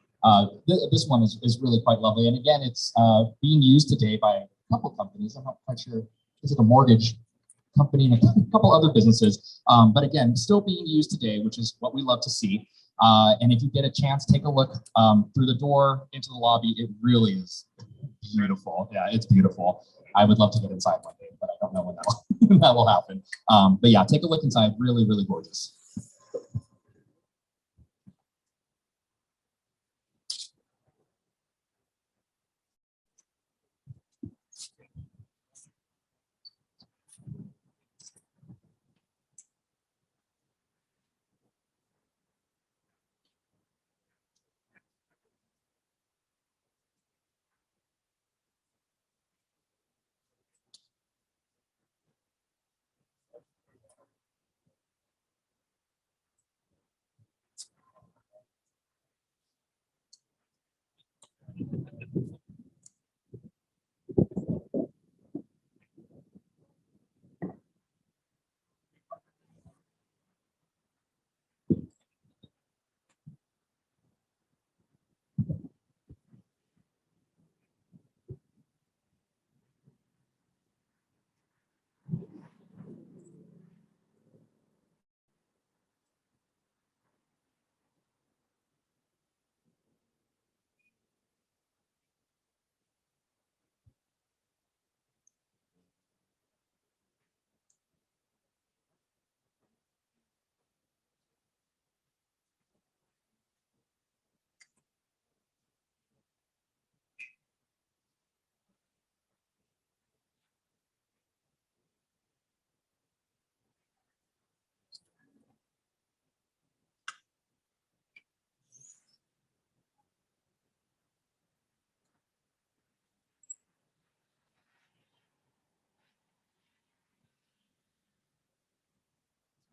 This one is really quite lovely. And again, it's being used today by a couple companies. I'm not quite sure, is it a mortgage company and a couple other businesses, but again, still being used today, which is what we love to see. And if you get a chance, take a look through the door into the lobby. It really is beautiful. Yeah, it's beautiful. I would love to get inside one day, but I don't know when that will happen. But yeah, take a look inside. Really, really gorgeous.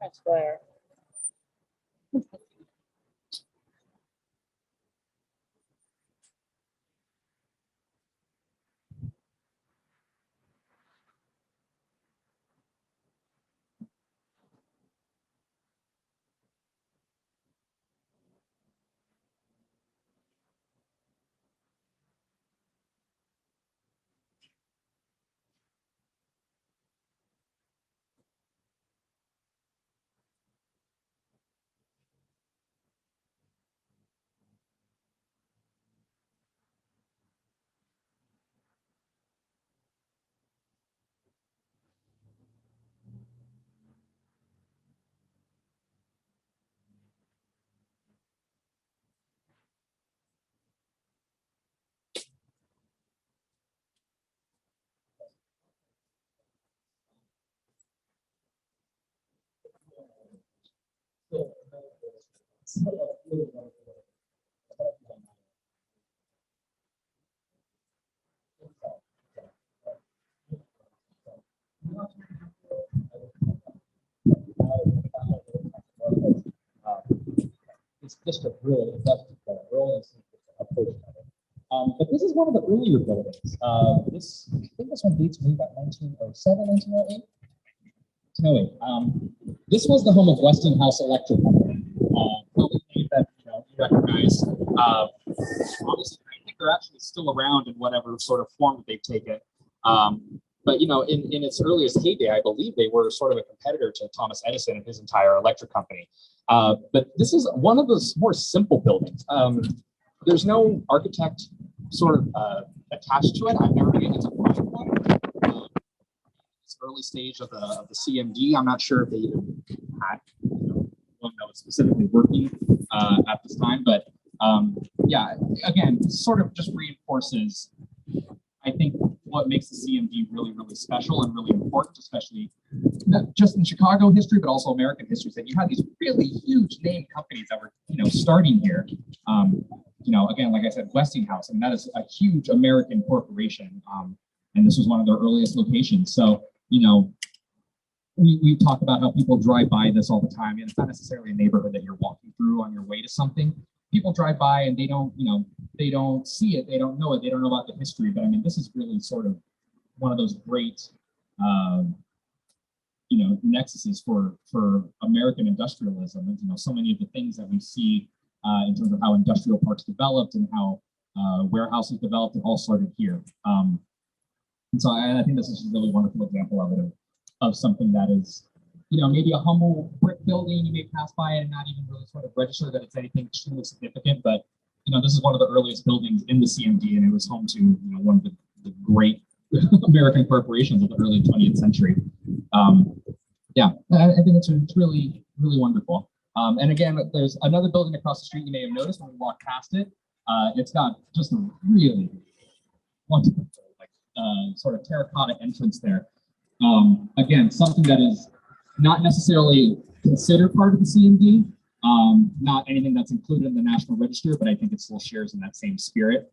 Much glare. It's just a really approach. But this is one of the earlier buildings. I think this one dates maybe about 1907, 1908. 1908. This was the home of Westinghouse Electric Company. Probably a name that you recognize. Obviously, I think they're actually still around in whatever sort of form that they've taken. But in its earliest heyday, I believe they were sort of a competitor to Thomas Edison and his entire electric company. But this is one of those more simple buildings. There's no architect sort of attached to it. I've never been able to find one. It's early stage of the CMD. I'm not sure if they even had one that was specifically working at this time, but yeah, again, sort of just reinforces, I think, what makes the CMD really, really special and really important, especially not just in Chicago history, but also American history. That you had these really huge name companies that were, starting here. Again, like I said, Westinghouse, and that is a huge American corporation, and this was one of their earliest locations. So, we talk about how people drive by this all the time, and it's not necessarily a neighborhood that you're walking through on your way to something. People drive by and they don't see it, they don't know it, they don't know about the history. But I mean, this is really sort of one of those great, nexuses for American industrialism. And so many of the things that we see in terms of how industrial parks developed and how warehouses developed, it all started here. And so I think this is a really wonderful example of it, of something that is, maybe a humble brick building. You may pass by it and not even really sort of register that it's anything extremely significant. But, this is one of the earliest buildings in the CMD, and it was home to, one of the great American corporations of the early 20th century. Yeah, I think it's really, really wonderful. And again, there's another building across the street you may have noticed when we walked past it. It's got just a really wonderful, sort of terracotta entrance there. Again, something that is not necessarily considered part of the CMD, not anything that's included in the National Register, but I think it still shares in that same spirit.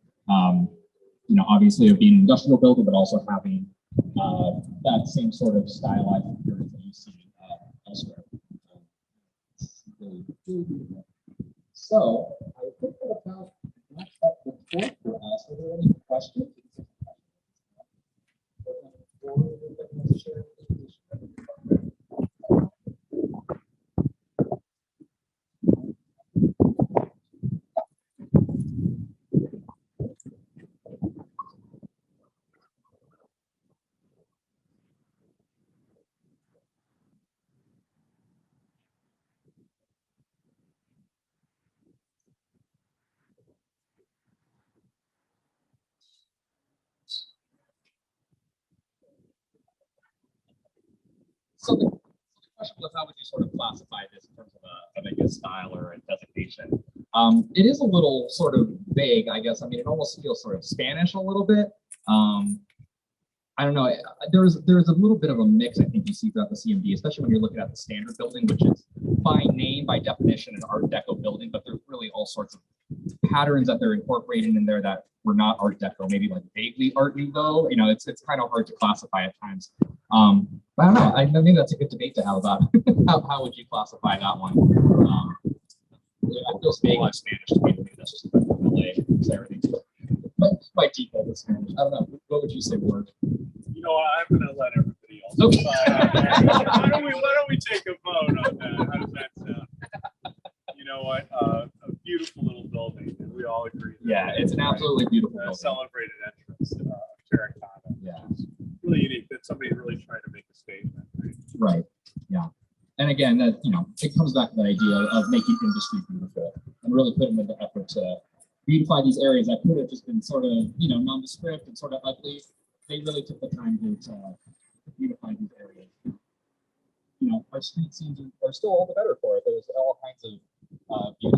Obviously of being an industrial building, but also having that same sort of stylized appearance that you see elsewhere. Really, really beautiful. So I think that about wraps up the report for us. Are there any questions? So the question was, how would you sort of classify this in terms of a style or a designation? It is a little sort of vague, I guess. I mean, it almost feels sort of Spanish a little bit. I don't know. There's a little bit of a mix, I think, you see throughout the CMD, especially when you're looking at the standard building, which is by name, by definition, an Art Deco building, but there's really all sorts of patterns that they're incorporating in there that were not Art Deco, maybe like vaguely Art Nouveau. It's kind of hard to classify at times. But I don't know. I think that's a good debate to have about how would you classify that one. It feels vaguely Spanish to me. Maybe that's just LA. So everything's by default it's Spanish. I don't know. What would you say, Ward? I'm going to let everybody else. Okay. Why don't we take a vote on that? How does that sound? You know what? A beautiful little building. We all agree. Yeah, it's an absolutely beautiful building. Celebrated entrance, terracotta. Yeah. Really unique that somebody's really trying to make a statement. Right. Yeah. And again, that it comes back to that idea of making industry beautiful and really putting in the effort to beautify these areas that could have just been sort of nondescript and sort of ugly. They really took the time to beautify these areas. Our street scenes are still all the better for it. There's all kinds of beauty.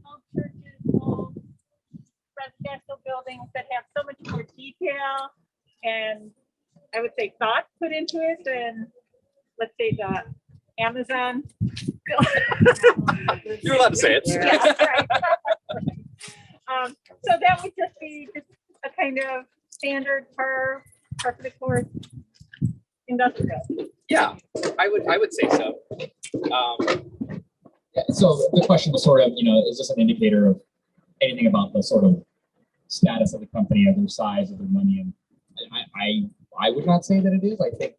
Old churches, old residential buildings that have so much more detail and I would say thought put into it than, let's say, the Amazon. You're allowed to say it. Yeah, right. So that would just be a kind of standard per the course industrial. Yeah, I would say so. Yeah, so the question was sort of, is this an indicator of anything about the sort of status of the company, or their size, or their money? And I would not say that it is. I think,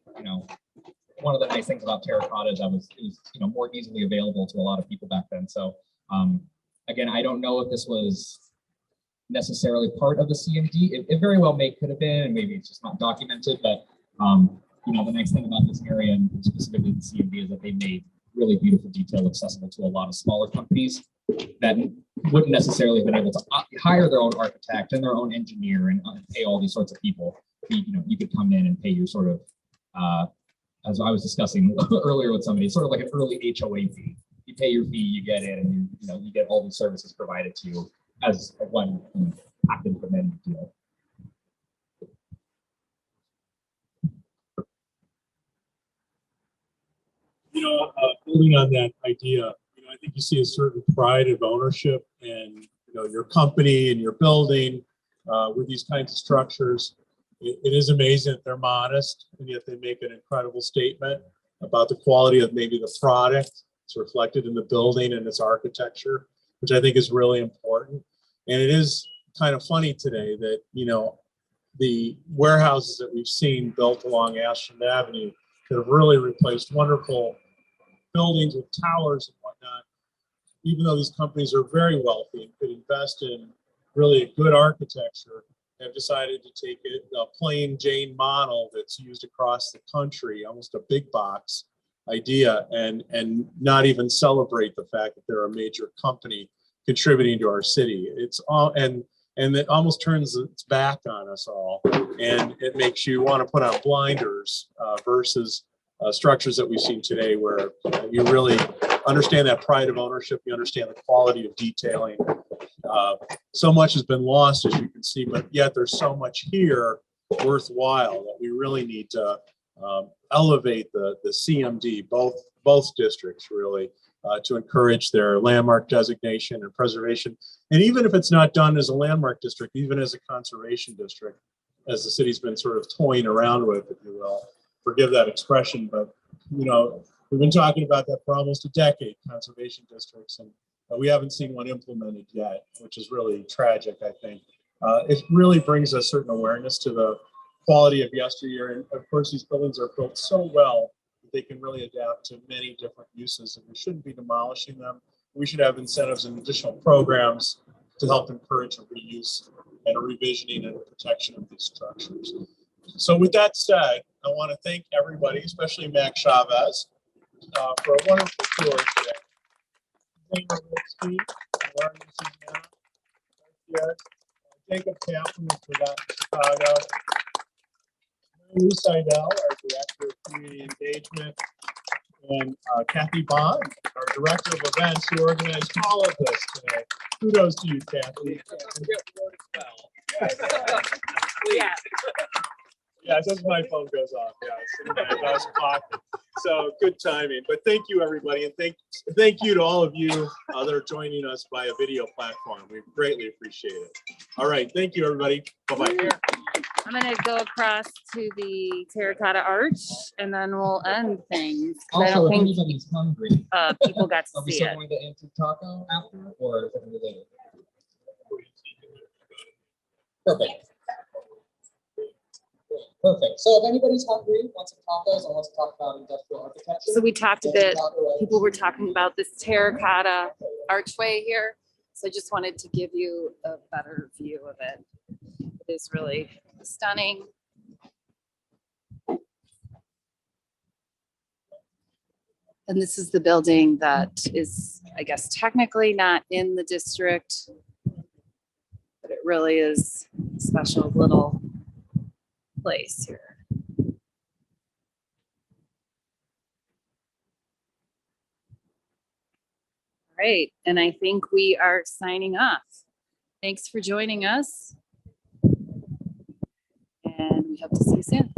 one of the nice things about Terracotta is it was more easily available to a lot of people back then. So again, I don't know if this was necessarily part of the CMD. It very well could have been, and maybe it's just not documented. But the nice thing about this area, and specifically the CMD, is that they made really beautiful detail accessible to a lot of smaller companies that wouldn't necessarily have been able to hire their own architect and their own engineer and pay all these sorts of people. You could come in and pay your sort of, as I was discussing earlier with somebody, sort of like an early HOA fee. You pay your fee, you get in, and you get all these services provided to you as one active amendment deal. Building on that idea, I think you see a certain pride of ownership in your company and your building with these kinds of structures. It is amazing that they're modest, and yet they make an incredible statement about the quality of maybe the product. It's reflected in the building and its architecture, which I think is really important. And it is kind of funny today that, the warehouses that we've seen built along Ashland Avenue that have really replaced wonderful buildings with towers and whatnot, even though these companies are very wealthy and could invest in really a good architecture, have decided to take a plain Jane model that's used across the country, almost a big box idea, and not even celebrate the fact that they're a major company contributing to our city. It's all, and it almost turns its back on us all, and it makes you want to put on blinders versus structures that we've seen today, where you really understand that pride of ownership, you understand the quality of detailing. So much has been lost, as you can see, but yet there's so much here worthwhile that we really need to elevate the CMD, both districts really, to encourage their landmark designation and preservation. And even if it's not done as a landmark district, even as a conservation district, as the city's been sort of toying around with, if you will, forgive that expression, but we've been talking about that for almost a decade, conservation districts, and we haven't seen one implemented yet, which is really tragic, I think. It really brings a certain awareness to the quality of yesteryear. And of course, these buildings are built so well that they can really adapt to many different uses, and we shouldn't be demolishing them. We should have incentives and additional programs to help encourage a reuse and a revisioning and a protection of these structures. So with that said, I want to thank everybody, especially Mac Chavez, for a wonderful tour today. Ribstein, Susannah, Jacob Kaplan of Preservationist Chicago, Lou Seidel, our Director of Community Engagement, and Kathy Bond, our Director of Events, who organized all of this today. Kudos to you, Kathy. Yeah. Yeah, just my phone goes off. Yeah, it's in my vest pocket. So good timing. But thank you, everybody, and thank you to all of you that are joining us via video platform. We greatly appreciate it. All right, thank you, everybody. Bye-bye. I'm gonna go across to the Terracotta Arch, and then we'll end things. I Also, don't if think anybody's hungry, people got to are we see still it. going to Taco after, or is it related? Perfect. Perfect. So if anybody's hungry, wants some tacos, and wants to talk about industrial architecture. So we talked a bit, people were talking about this terracotta archway here. So I just wanted to give you a better view of it. It is really stunning. And this is the building that is, I guess, technically not in the district, but it really is a special little place here. All right, and I think we are signing off. Thanks for joining us. And we hope to see you soon.